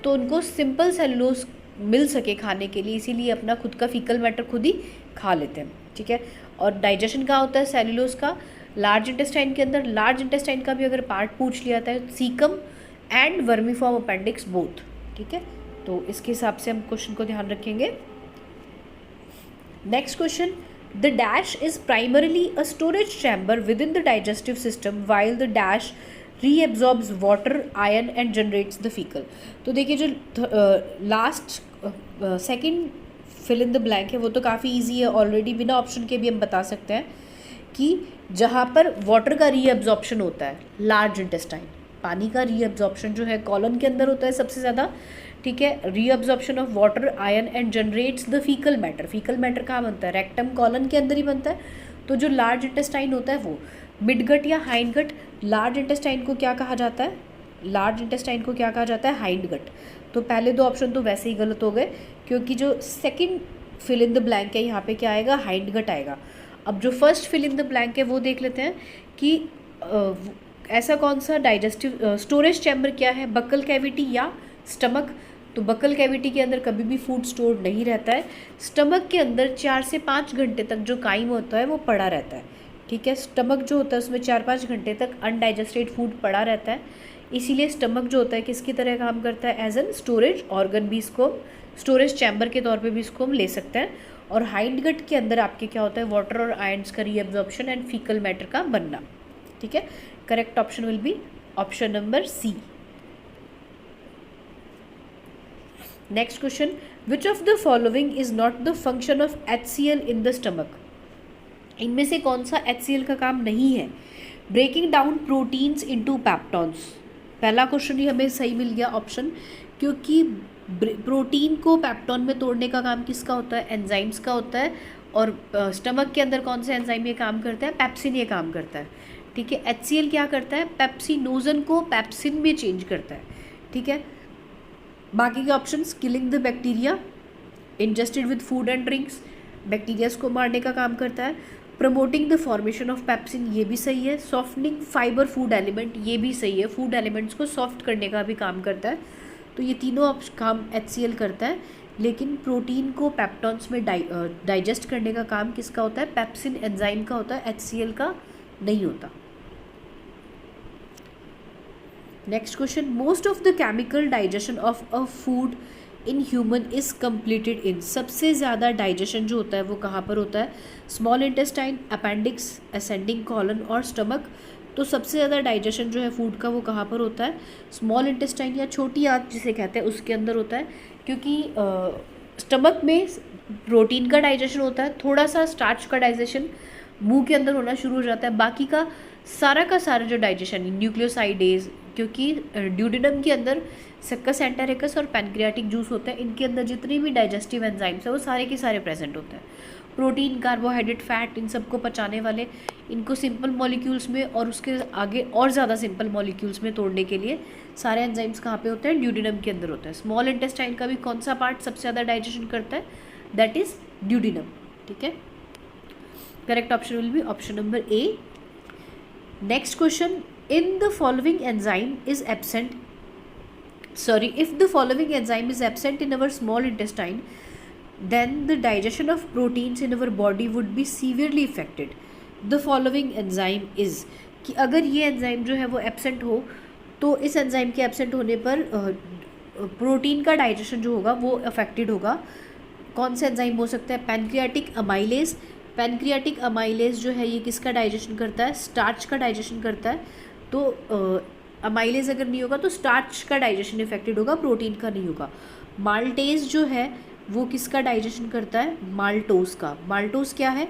तो उनको सिंपल सेल्यूलोज मिल सके खाने के लिए, इसीलिए अपना खुद का फीकल मैटर खुद ही खा लेते हैं, ठीक है। और डाइजेशन कहाँ होता है सेल्यूलोज का, लार्ज इंटेस्टाइन के अंदर। लार्ज इंटेस्टाइन का भी अगर पार्ट पूछ लिया जाता है, caecum and vermiform appendix both, ठीक है। तो इसके हिसाब से हम क्वेश्चन को ध्यान रखेंगे। Next question, the dash is primarily a storage chamber within the digestive system while the dash reabsorbs water, ion and generates the faecal. तो देखिए जो last second fill in the blank है वो तो काफ़ी इजी है, already बिना option के भी हम बता सकते हैं कि जहाँ पर वाटर का रीएब्जॉर्प्शन होता है, लार्ज इंटेस्टाइन, पानी का रीएब्जॉर्प्शन जो है कॉलन के अंदर होता है सबसे ज़्यादा, ठीक है। Reabsorption of water, ion and generates the faecal matter. Faecal matter कहाँ बनता है, रेक्टम कॉलन के अंदर ही बनता है। तो जो लार्ज इंटेस्टाइन होता है वो मिडगट या हाइंडगट, लार्ज इंटेस्टाइन को क्या कहा जाता है, लार्ज इंटेस्टाइन को क्या कहा जाता है, हाइंडगट। तो पहले 2 ऑप्शन तो वैसे ही गलत हो गए, क्योंकि जो second fill in the blank है यहाँ पे क्या आएगा, हाइंडगट आएगा। अब जो first fill in the blank है वो देख लेते हैं कि ऐसा कौन सा डाइजेस्टिव स्टोरेज चैम्बर क्या है, बक्कल कैविटी या स्टमक। तो बक्कल कैविटी के अंदर कभी भी फूड स्टोर नहीं रहता है। स्टमक के अंदर 4 से 5 घंटे तक जो काइम होता है वो पड़ा रहता है, ठीक है। स्टमक जो होता है उसमें 4-5 घंटे तक अनडाइजेस्टेड फूड पड़ा रहता है, इसीलिए स्टमक जो होता है किसकी तरह काम करता है, एज एन स्टोरेज ऑर्गन भी इसको, स्टोरेज चैम्बर के तौर पे भी इसको हम ले सकते हैं। और हाइंडगट के अंदर आपके क्या होता है, वाटर और आयंस का रीअब्जॉर्प्शन एंड फीकल मैटर का बनना, ठीक है। Correct option will be option number C. Next question, which of the following is not the function of HCl in the stomach. इनमें से कौन सा HCl का काम नहीं है, breaking down proteins into peptones. पहला क्वेश्चन ही हमें सही मिल गया ऑप्शन, क्योंकि प्रोटीन को पेप्टॉन में तोड़ने का काम किसका होता है, एंजाइम्स का होता है। और स्टमक के अंदर कौन सा एंजाइम ये काम करता है, पेप्सिन ये काम करता है, ठीक है। HCl क्या करता है, पेप्सिनोजन को पेप्सिन में चेंज करता है, ठीक है। बाकी के options, killing the bacteria, ingested with food and drinks, bacterias को मारने का काम करता है। Promoting the formation of pepsin, ये भी सही है। सॉफ्टनिंग फाइबर फूड एलिमेंट, ये भी सही है, फूड एलिमेंट्स को सॉफ्ट करने का भी काम करता है। तो ये तीनों काम HCl करता है, लेकिन प्रोटीन को पेप्टॉन्स में डाइजेस्ट करने का काम किसका होता है, पेप्सिन एंजाइम का होता है, HCl का नहीं होता। Next question, most of the chemical digestion of a food in human is completed in. सबसे ज़्यादा डाइजेशन जो होता है वो कहाँ पर होता है, small intestine, appendix, ascending colon और स्टमक। तो सबसे ज़्यादा डाइजेशन जो है फूड का वो कहाँ पर होता है, स्मॉल इंटेस्टाइन या छोटी आंत जिसे कहते हैं उसके अंदर होता है, क्योंकि स्टमक में प्रोटीन का डाइजेशन होता है, थोड़ा सा स्टार्च का डाइजेशन मुंह के अंदर होना शुरू हो जाता है, बाकी का सारा जो डाइजेशन न्यूक्लियोसाइडेज, क्योंकि ड्यूडेनम के अंदर सक्कस एंटेरिकस और पैनक्रियाटिक जूस होता है, इनके अंदर जितने भी डाइजेस्टिव एंजाइम्स है वो सारे के सारे प्रेजेंट होते हैं। प्रोटीन, कार्बोहाइड्रेट, फैट, इन सबको पचाने वाले, इनको सिंपल मॉलिक्यूल्स में और उसके आगे और ज़्यादा सिंपल मॉलिक्यूल्स में तोड़ने के लिए सारे एंजाइम्स कहाँ पे होते हैं, ड्यूडेनम के अंदर होता है। स्मॉल इंटेस्टाइन का भी कौन सा पार्ट सबसे ज़्यादा डाइजेशन करता है, दैट इज ड्यूडेनम, ठीक है। Correct option will be option number A. Next question, in the following enzyme is absent sorry, if the following enzyme is absent in our small intestine, then the digestion of proteins in our body would be severely affected. The following enzyme is, कि अगर ये enzyme जो है वो absent हो तो इस enzyme के एब्सेंट होने पर प्रोटीन का डाइजेशन जो होगा वो अफेक्टेड होगा. कौन सा एंजाइम हो सकता है? Pancreatic amylase. पैनक्रियाटिक अमाइलेज जो है ये किसका डाइजेशन करता है? स्टार्च का डाइजेशन करता है. तो अमाइलेज अगर नहीं होगा तो स्टार्च का डाइजेशन इफेक्टेड होगा, प्रोटीन का नहीं होगा. माल्टेज जो है वो किसका डाइजेशन करता है? माल्टोज का. माल्टोज क्या है?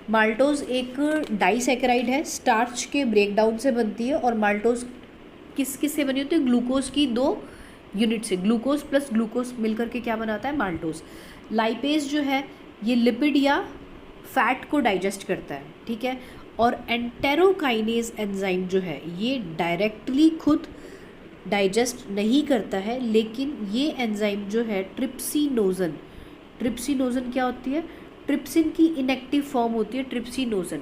माल्टोज एक डाइसैकेराइड है, स्टार्च के ब्रेकडाउन से बनती है. और माल्टोज किस किस से बनी होती है? ग्लूकोज की 2 यूनिट से. ग्लूकोज प्लस ग्लूकोज मिलकर के क्या बनाता है? माल्टोज. लाइपेज जो है ये लिपिड या फैट को डाइजेस्ट करता है, ठीक है. और एंटेरोकाइनेज एंजाइम जो है ये डायरेक्टली खुद डाइजेस्ट नहीं करता है, लेकिन ये एंजाइम जो है ट्रिप्सिनोजन. ट्रिप्सिनोजन क्या होती है? ट्रिप्सिन की इनएक्टिव फॉर्म होती है ट्रिप्सिनोजन.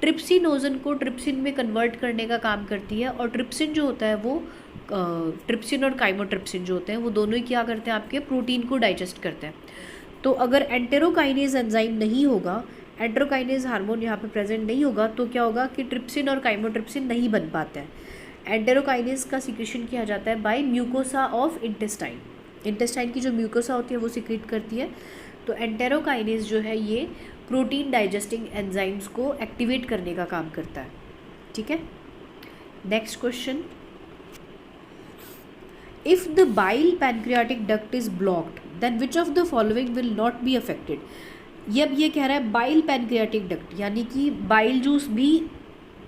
ट्रिप्सिनोजन को ट्रिप्सिन में कन्वर्ट करने का काम करती है. और ट्रिप्सिन जो होता है वो ट्रिप्सिन और काइमोट्रिप्सिन जो होते हैं वो दोनों ही क्या करते हैं? आपके प्रोटीन को डाइजेस्ट करते हैं. तो अगर एंटेरोकाइनेज एंजाइम नहीं होगा, एंटेरोकाइनेज हार्मोन यहाँ पे प्रेजेंट नहीं होगा, तो क्या होगा कि ट्रिप्सिन और काइमोट्रिप्सिन नहीं बन पाते हैं. एंटेरोकाइनेज का सिक्रेशन किया जाता है by mucosa of intestine. Intestine की जो म्यूकोसा होती है वो सिक्रेट करती है. तो एंटेरोकाइनेज जो है ये प्रोटीन डाइजेस्टिंग एंजाइम्स को एक्टिवेट करने का काम करता है, ठीक है. Next question, if the bile pancreatic duct is blocked then which of the following will not be affected. ये कह रहा है बाइल पैनक्रियाटिक डक्ट, यानी कि बाइल जूस भी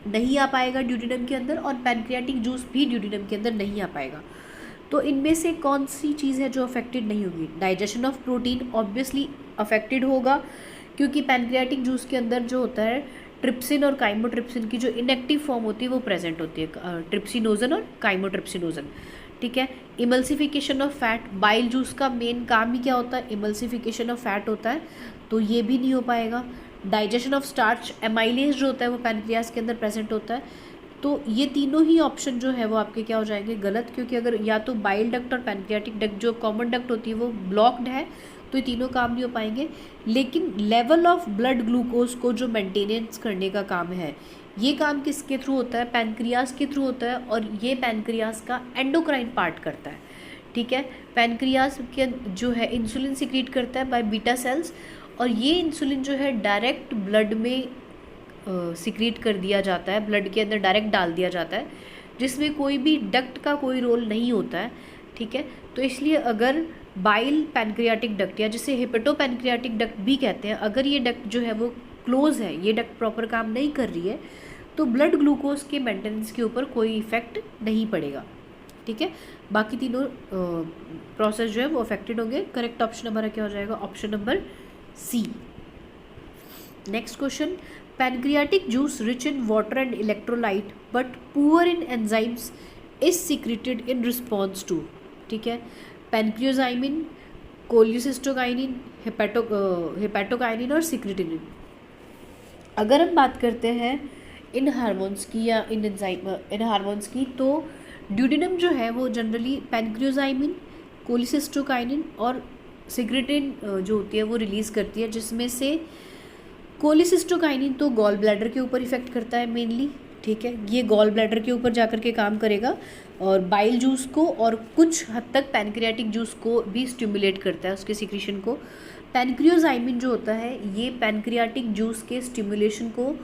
नहीं आ पाएगा ड्यूडेनम के अंदर और पैनक्रियाटिक जूस भी ड्यूडेनम के अंदर नहीं आ पाएगा. तो इनमें से कौन सी चीज़ है जो अफेक्टेड नहीं होगी? Digestion of protein obviously affected होगा, क्योंकि पैनक्रियाटिक जूस के अंदर जो होता है ट्रिप्सिन और काइमोट्रिप्सिन की जो इनएक्टिव फॉर्म होती है वो प्रेजेंट होती है, ट्रिप्सिनोजन और काइमोट्रिप्सिनोजन, ठीक है. Emulsification of fat, bile juice का मेन काम ही क्या होता है? इमल्सिफिकेशन ऑफ फैट होता है, तो ये भी नहीं हो पाएगा. डाइजेशन ऑफ स्टार्च, एमाइलेज जो होता है वो पैनक्रियास के अंदर प्रेजेंट होता है. तो ये तीनों ही ऑप्शन जो है वो आपके क्या हो जाएंगे? गलत, क्योंकि अगर या तो बाइल डक्ट और पैनक्रियाटिक डक्ट जो कॉमन डक्ट होती है वो ब्लॉक्ड है तो ये तीनों काम नहीं हो पाएंगे. लेकिन लेवल ऑफ ब्लड ग्लूकोज को जो मेंटेनेंस करने का काम है ये काम किसके थ्रू होता है? पैनक्रियास के थ्रू होता है. और ये पैनक्रियास का एंडोक्राइन पार्ट करता है, ठीक है. पैनक्रियास के जो है इंसुलिन सिक्रीट करता है बाय बीटा सेल्स, और ये इंसुलिन जो है डायरेक्ट ब्लड में सिक्रीट कर दिया जाता है, ब्लड के अंदर डायरेक्ट डाल दिया जाता है, जिसमें कोई भी डक्ट का कोई रोल नहीं होता है, ठीक है. तो इसलिए अगर बाइल पैनक्रियाटिक डक्ट या जिसे हेपेटो पैनक्रियाटिक डक्ट भी कहते हैं, अगर ये डक्ट जो है वो क्लोज है, ये डक्ट प्रॉपर काम नहीं कर रही है, तो ब्लड ग्लूकोज के मेंटेनेंस के ऊपर कोई इफेक्ट नहीं पड़ेगा, ठीक है. बाकी तीनों प्रोसेस जो है वो अफेक्टेड होंगे. करेक्ट ऑप्शन हमारा क्या हो जाएगा? Option number C. Next question, pancreatic juice rich in water and electrolyte but poor in enzymes is secreted in response to, ठीक है. पैनक्रियोजाइमिन, कोलिसिस्टोकाइनिन, हेपेटोकाइनिन और सिक्रेटिनिन. अगर हम बात करते हैं इन हार्मोन्स की या इन हार्मोन्स की, तो ड्यूडेनम जो है वो जनरली पैनक्रियोजाइमिन, कोलिसिस्टोकाइनिन और सिक्रेटिन जो होती है वो रिलीज़ करती है, जिसमें से कोलिसिस्टोकाइनिन तो गॉल ब्लैडर के ऊपर इफेक्ट करता है मेनली, ठीक है. ये गॉल ब्लैडर के ऊपर जाकर के काम करेगा और बाइल जूस को और कुछ हद तक पैनक्रियाटिक जूस को भी स्टिमुलेट करता है, उसके सिक्रीशन को. पैनक्रियोजाइमिन जो होता है ये पैनक्रियाटिक जूस के स्टिमुलेशन को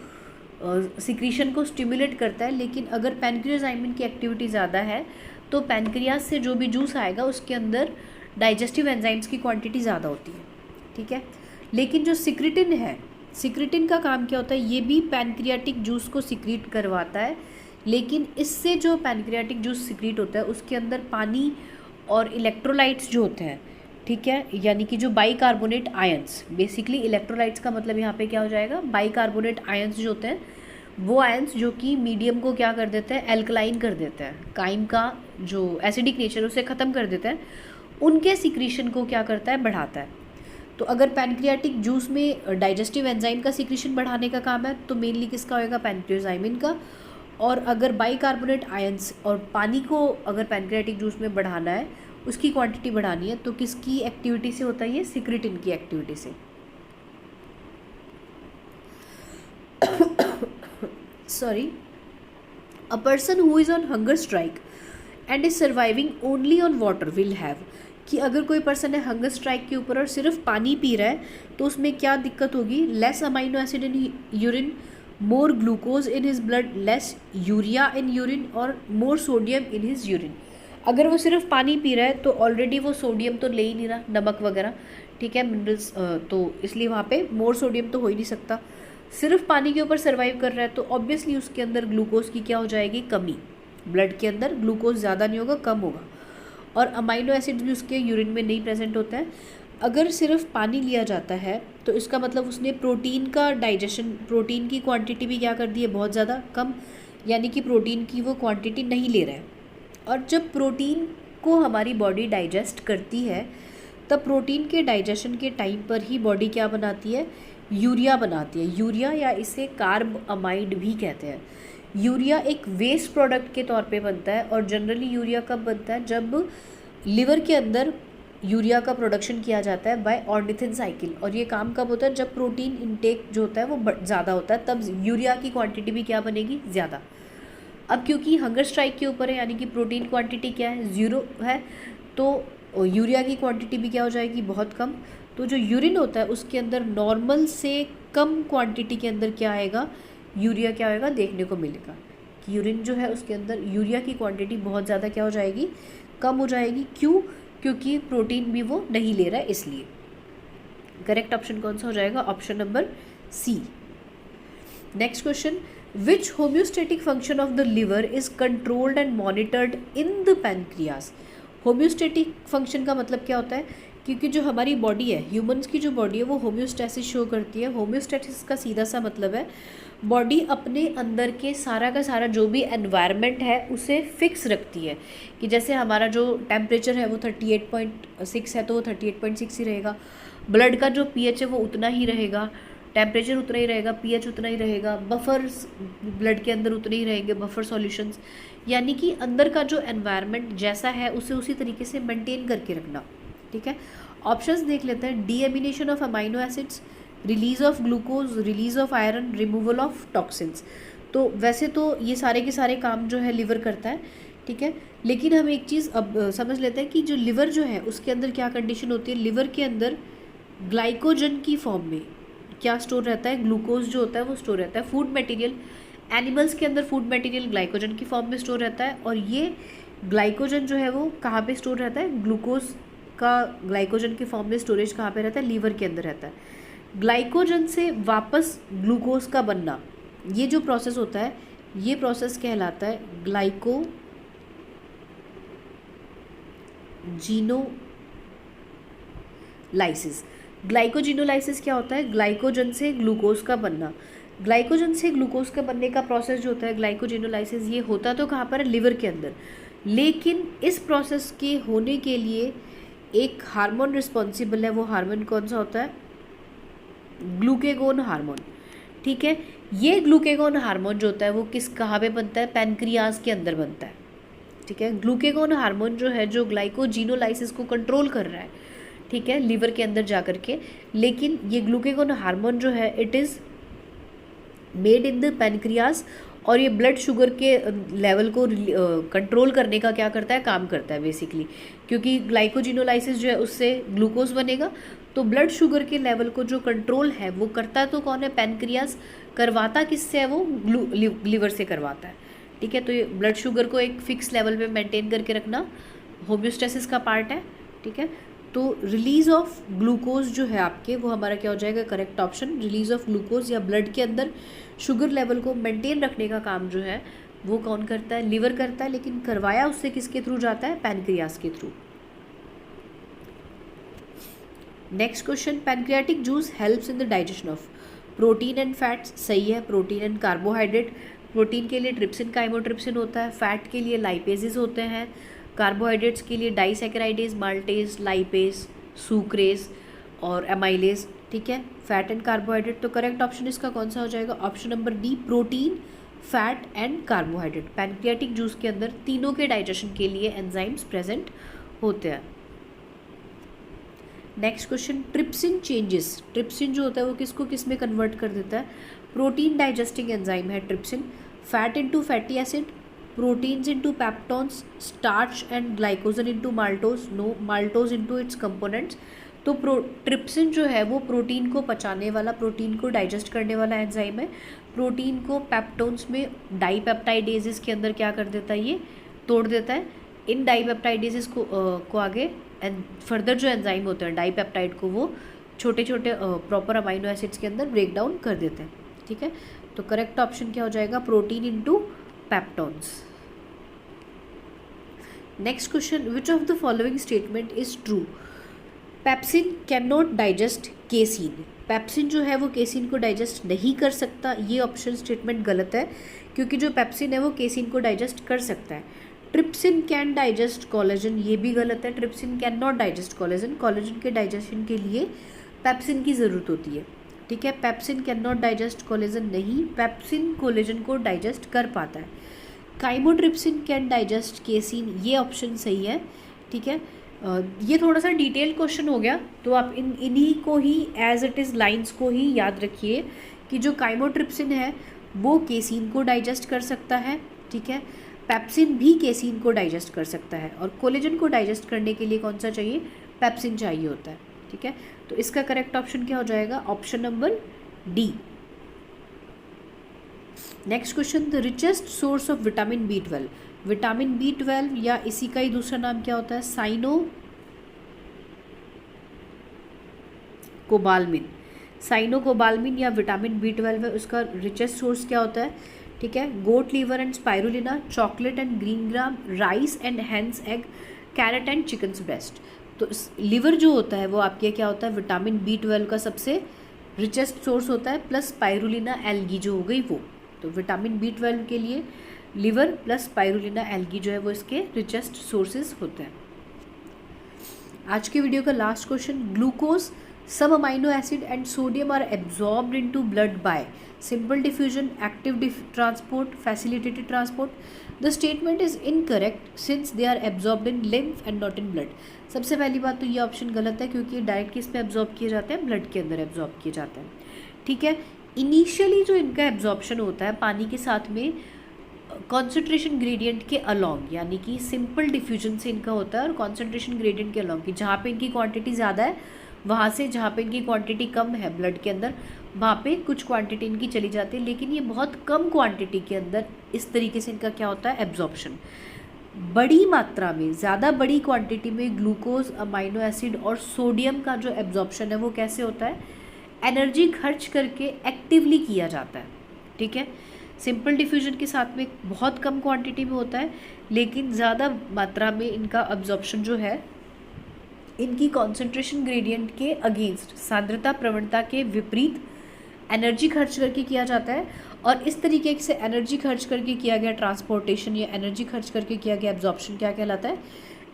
सिक्रीशन को स्टिमुलेट करता है, लेकिन अगर पैनक्रियोजाइमिन की एक्टिविटी ज़्यादा है तो पैनक्रियास से जो भी जूस आएगा उसके अंदर डाइजेस्टिव एंजाइम्स की क्वांटिटी ज़्यादा होती है, ठीक है. लेकिन जो सिक्रेटिन है, सिक्रेटिन का काम क्या होता है? ये भी पैनक्रियाटिक जूस को सिक्रीट करवाता है, लेकिन इससे जो पैनक्रियाटिक जूस सिक्रीट होता है उसके अंदर पानी और इलेक्ट्रोलाइट्स जो होते हैं, ठीक है, यानी कि जो बाइकार्बोनेट आयंस, बेसिकली इलेक्ट्रोलाइट्स का मतलब यहाँ पे क्या हो जाएगा? बाइकार्बोनेट आयंस जो होते हैं वो आयंस जो कि मीडियम को क्या कर देते हैं? एल्कलाइन कर देते हैं, काइम का जो एसिडिक नेचर उसे ख़त्म कर देते हैं, उनके सिक्रीशन को क्या करता है? बढ़ाता है. तो अगर पैनक्रियाटिक जूस में डाइजेस्टिव एंजाइम का सिक्रीशन बढ़ाने का काम है तो मेनली किसका होएगा? पैनक्रियोजाइमिन का. और अगर बाइकार्बोनेट आयंस और पानी को अगर पैनक्रियाटिक जूस में बढ़ाना है उसकी क्वांटिटी बढ़ानी है, तो किसकी एक्टिविटी से होता है ये? सिक्रेटिन की एक्टिविटी से। Sorry, a person who is on hunger strike and is surviving only on water will have, कि अगर कोई पर्सन है हंगर स्ट्राइक के ऊपर और सिर्फ पानी पी रहा है तो उसमें क्या दिक्कत होगी? Less amino acid in urine, more glucose in his blood, less urea in urine और मोर सोडियम इन हिज यूरिन। अगर वो सिर्फ पानी पी रहा है तो ऑलरेडी वो सोडियम तो ले ही नहीं रहा, नमक वगैरह, ठीक है, मिनरल्स, तो इसलिए वहाँ पे मोर सोडियम तो हो ही नहीं सकता। सिर्फ पानी के ऊपर सर्वाइव कर रहा है तो ऑब्वियसली उसके अंदर ग्लूकोज की क्या हो जाएगी? कमी। ब्लड के अंदर ग्लूकोज ज़्यादा नहीं होगा, कम होगा, और अमाइनो एसिड्स भी उसके यूरिन में नहीं प्रेजेंट होता है। अगर सिर्फ पानी लिया जाता है तो इसका मतलब उसने प्रोटीन का डाइजेशन, प्रोटीन की क्वांटिटी भी क्या कर दी है? बहुत ज़्यादा कम, यानी कि प्रोटीन की वो क्वांटिटी नहीं ले रहा है। और जब प्रोटीन को हमारी बॉडी डाइजेस्ट करती है तब प्रोटीन के डाइजेशन के टाइम पर ही बॉडी क्या बनाती है? यूरिया बनाती है। यूरिया, या इसे कार्ब अमाइड भी कहते हैं। यूरिया एक वेस्ट प्रोडक्ट के तौर पे बनता है, और जनरली यूरिया कब बनता है? जब लिवर के अंदर यूरिया का प्रोडक्शन किया जाता है बाय ऑर्निथिन साइकिल। और ये काम कब होता है? जब प्रोटीन इनटेक जो होता है वो ज़्यादा होता है, तब यूरिया की क्वांटिटी भी क्या बनेगी? ज़्यादा। अब क्योंकि हंगर स्ट्राइक के ऊपर है, यानी कि प्रोटीन क्वांटिटी क्या है? 0 है, तो यूरिया की क्वांटिटी भी क्या हो जाएगी? बहुत कम। तो जो यूरिन होता है उसके अंदर नॉर्मल से कम क्वांटिटी के अंदर क्या आएगा? यूरिया क्या आएगा? देखने को मिलेगा कि यूरिन जो है उसके अंदर यूरिया की क्वांटिटी बहुत ज़्यादा क्या हो जाएगी? कम हो जाएगी। क्यों? क्योंकि प्रोटीन भी वो नहीं ले रहा है, इसलिए। करेक्ट ऑप्शन कौन सा हो जाएगा? Option number C. Next question, which homeostatic function of the liver is controlled and monitored in the pancreas? Homeostatic function का मतलब क्या होता है? क्योंकि जो हमारी बॉडी है, ह्यूमंस की जो बॉडी है, वो होम्योस्टेसिस शो करती है। होम्योस्टेसिस का सीधा सा मतलब है बॉडी अपने अंदर के सारा का सारा जो भी एनवायरनमेंट है उसे फिक्स रखती है। कि जैसे हमारा जो टेम्परेचर है वो 38.6 है तो वो 38.6 ही रहेगा। ब्लड का जो पीएच है वो उतना ही रहेगा, टेम्परेचर उतना ही रहेगा, पीएच उतना ही रहेगा, बफर्स ब्लड के अंदर उतने ही रहेंगे, बफर सॉल्यूशंस। यानी कि अंदर का जो एनवायरनमेंट जैसा है उसे उसी तरीके से मेंटेन करके रखना, ठीक है। ऑप्शंस देख लेते हैं। Deamination of amino acids, release of glucose, release of iron, removal of toxins. तो वैसे तो ये सारे के सारे काम जो है लिवर करता है, ठीक है, लेकिन हम एक चीज़ अब समझ लेते हैं कि जो लिवर जो है उसके अंदर क्या कंडीशन होती है। लिवर के अंदर ग्लाइकोजन की फॉर्म में क्या स्टोर रहता है? ग्लूकोज जो होता है वो स्टोर रहता है। फूड मटेरियल, एनिमल्स के अंदर फूड मटेरियल ग्लाइकोजन की फॉर्म में स्टोर रहता है, और ये ग्लाइकोजन जो है वो कहाँ पे स्टोर रहता है? ग्लूकोज का ग्लाइकोजन की फॉर्म में स्टोरेज कहाँ पे रहता है? लीवर के अंदर रहता है। ग्लाइकोजन से वापस ग्लूकोज का बनना, ये जो प्रोसेस होता है ये प्रोसेस कहलाता है ग्लाइकोजिनोलाइसिस। ग्लाइकोजिनोलाइसिस क्या होता है? ग्लाइकोजन से ग्लूकोज का बनना। ग्लाइकोजन से ग्लूकोज का बनने का प्रोसेस जो होता है ग्लाइकोजिनोलाइसिस, ये होता तो कहाँ पर है? लिवर के अंदर। लेकिन इस प्रोसेस के होने के लिए एक हार्मोन रिस्पॉन्सिबल है। वो हार्मोन कौन सा होता है? ग्लूकेगोन हार्मोन, ठीक है। ये ग्लूकेगोन हार्मोन जो होता है वो किस कहाँ पे बनता है? पैनक्रियाज के अंदर बनता है, ठीक है। ग्लूकेगोन हार्मोन जो है जो ग्लाइकोजिनोलाइसिस को कंट्रोल कर रहा है, ठीक है, लिवर के अंदर जा कर के। लेकिन ये ग्लूकेगोन हार्मोन जो है it is made in the pancreas, और ये ब्लड शुगर के लेवल को कंट्रोल करने का क्या करता है? काम करता है बेसिकली। क्योंकि ग्लाइकोजिनोलाइसिस जो है उससे ग्लूकोज बनेगा, तो ब्लड शुगर के लेवल को जो कंट्रोल है वो करता तो कौन है? पैनक्रियाज। करवाता किससे है? वो लिवर से करवाता है, ठीक है। तो ये ब्लड शुगर को एक फिक्स लेवल पे मेंटेन करके रखना होम्योस्टेसिस का पार्ट है, ठीक है। तो रिलीज ऑफ ग्लूकोज जो है आपके, वो हमारा क्या हो जाएगा? Correct option. Release of glucose या ब्लड के अंदर शुगर लेवल को मेंटेन रखने का काम जो है वो कौन करता है? लिवर करता है। लेकिन करवाया उससे किसके थ्रू जाता है? पैनक्रियाज के through. Next question, pancreatic juice helps in the digestion of protein and fats. सही है, प्रोटीन एंड कार्बोहाइड्रेट। प्रोटीन के लिए ट्रिप्सिन काइमोट्रिप्सिन होता है, फैट के लिए लाइपेजेस होते हैं, कार्बोहाइड्रेट्स के लिए डाइसैकेराइडेज, माल्टेज, लाइपेज, सुक्रेज और एमाइलेज, ठीक है। फैट एंड कार्बोहाइड्रेट, तो करेक्ट ऑप्शन इसका कौन सा हो जाएगा? Option number D, protein, fat and carbohydrate. Pancreatic juice के अंदर तीनों के डाइजेशन के लिए एंजाइम्स प्रेजेंट होते हैं। Next question, trypsin changes. Trypsin जो होता है वो किसको किस में कन्वर्ट कर देता है? प्रोटीन डाइजेस्टिंग एंजाइम है trypsin. Fat into fatty acid, proteins into peptones, starch and glycogen into maltose, no, maltose into its components. तो ट्रिप्सिन जो है वो प्रोटीन को पचाने वाला, प्रोटीन को डाइजेस्ट करने वाला एंजाइम है। प्रोटीन को पेप्टोन्स में डाईपेप्टाइडेजेस के अंदर क्या कर देता है? ये तोड़ देता है। इन डाईपेप्टाइडेजेस को आगे फर्दर जो एंजाइम होते हैं डाईपेप्टाइड को वो छोटे छोटे प्रॉपर अमाइनो एसिड्स के अंदर ब्रेक डाउन कर देते हैं। ठीक है, तो करेक्ट ऑप्शन क्या हो जाएगा? Protein into peptones. Next question, which of the following statement is true? Pepsin can not digest casein. Pepsin जो है वो केसिन को डाइजेस्ट नहीं कर सकता, ये ऑप्शन स्टेटमेंट गलत है, क्योंकि जो पेप्सिन है वो केसिन को डाइजेस्ट कर सकता है। ट्रिप्सिन कैन डाइजेस्ट कोलेजन, ये भी गलत है। Trypsin can not digest collagen. Collagen के डाइजेशन के लिए पेप्सिन की ज़रूरत होती है। ठीक है, pepsin can not digest collagen नहीं, पेप्सिन कोलेजन को डाइजेस्ट कर पाता है। काइमोट्रिप्सिन कैन डाइजेस्ट केसिन, ये ऑप्शन सही है। ठीक है, ये थोड़ा सा डिटेल क्वेश्चन हो गया, तो आप इन्हीं को ही एज इट इज़ लाइंस को ही याद रखिए कि जो काइमोट्रिप्सिन है वो केसिन को डाइजेस्ट कर सकता है। ठीक है, पेप्सिन भी केसिन को डाइजेस्ट कर सकता है, और कोलेजन को डाइजेस्ट करने के लिए कौन सा चाहिए? पेप्सिन चाहिए होता है। ठीक है, तो इसका करेक्ट ऑप्शन क्या हो जाएगा? Option number D. Next question, the richest source of vitamin B12। Vitamin B12 या इसी का ही दूसरा नाम क्या होता है? साइनोकोबाल्मिन। साइनोकोबाल्मिन या विटामिन B12 है, उसका रिचेस्ट सोर्स क्या होता है? ठीक है, goat liver and spirulina, chocolate and green gram, rice and hen's egg, carrot and chicken's breast. तो लिवर जो होता है वो आपके क्या होता है? विटामिन B12 का सबसे रिचेस्ट सोर्स होता है, प्लस स्पाइरुलिना एल्गी जो हो गई वो। तो विटामिन B12 के लिए लिवर प्लस स्पाइरुलिना एल्गी जो है वो इसके रिचेस्ट सोर्सेज होते हैं। आज के वीडियो का लास्ट क्वेश्चन, ग्लूकोज, सब amino acid and sodium are absorbed into blood by simple diffusion, active transport, facilitated transport. The statement is incorrect since they are absorbed in lymph and not in blood. सबसे पहली बात तो ये option गलत है, क्योंकि direct किस में एब्जॉर्ब किए जाते हैं? ब्लड के अंदर एब्जॉर्ब किए जाते हैं। ठीक है, इनिशियली जो इनका एब्जॉर्प्शन होता है पानी के साथ में कॉन्सेंट्रेशन ग्रेडियंट के अलॉन्ग, यानी कि सिंपल डिफ्यूजन से इनका होता है, और कॉन्सेंट्रेशन ग्रेडियंट के अलॉन्ग, कि जहाँ पे इनकी क्वांटिटी ज़्यादा है वहाँ से जहाँ पे इनकी क्वांटिटी कम है ब्लड के अंदर वहाँ पे कुछ क्वांटिटी इनकी चली जाती है, लेकिन ये बहुत कम क्वांटिटी के अंदर इस तरीके से इनका क्या होता है? एब्जॉर्प्शन। बड़ी मात्रा में, ज़्यादा बड़ी क्वांटिटी में ग्लूकोज, अमाइनो एसिड और सोडियम का जो एब्जॉर्प्शन है वो कैसे होता है? एनर्जी खर्च करके एक्टिवली किया जाता है। ठीक है, सिंपल डिफ्यूजन के साथ में बहुत कम क्वांटिटी में होता है, लेकिन ज़्यादा मात्रा में इनका अब्जॉर्प्शन जो है इनकी कॉन्सेंट्रेशन ग्रेडियंट के अगेंस्ट, सांद्रता प्रवणता के विपरीत एनर्जी खर्च करके किया जाता है। और इस तरीके से एनर्जी खर्च करके किया गया ट्रांसपोर्टेशन या एनर्जी खर्च करके किया गया एब्जॉर्प्शन क्या कहलाता है?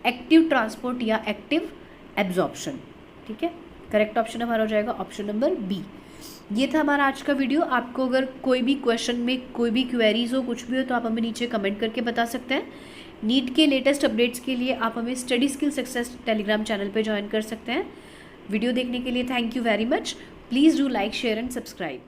एक्टिव ट्रांसपोर्ट या एक्टिव एब्जॉर्प्शन। ठीक है, करेक्ट ऑप्शन हमारा हो जाएगा ऑप्शन नंबर बी। ये था हमारा आज का वीडियो। आपको अगर कोई भी क्वेश्चन में कोई भी क्वेरीज हो, कुछ भी हो, तो आप हमें नीचे कमेंट करके बता सकते हैं। नीट के लेटेस्ट अपडेट्स के लिए आप हमें study skill success Telegram channel पे ज्वाइन कर सकते हैं। वीडियो देखने के लिए thank you very much. Please do like, share and subscribe.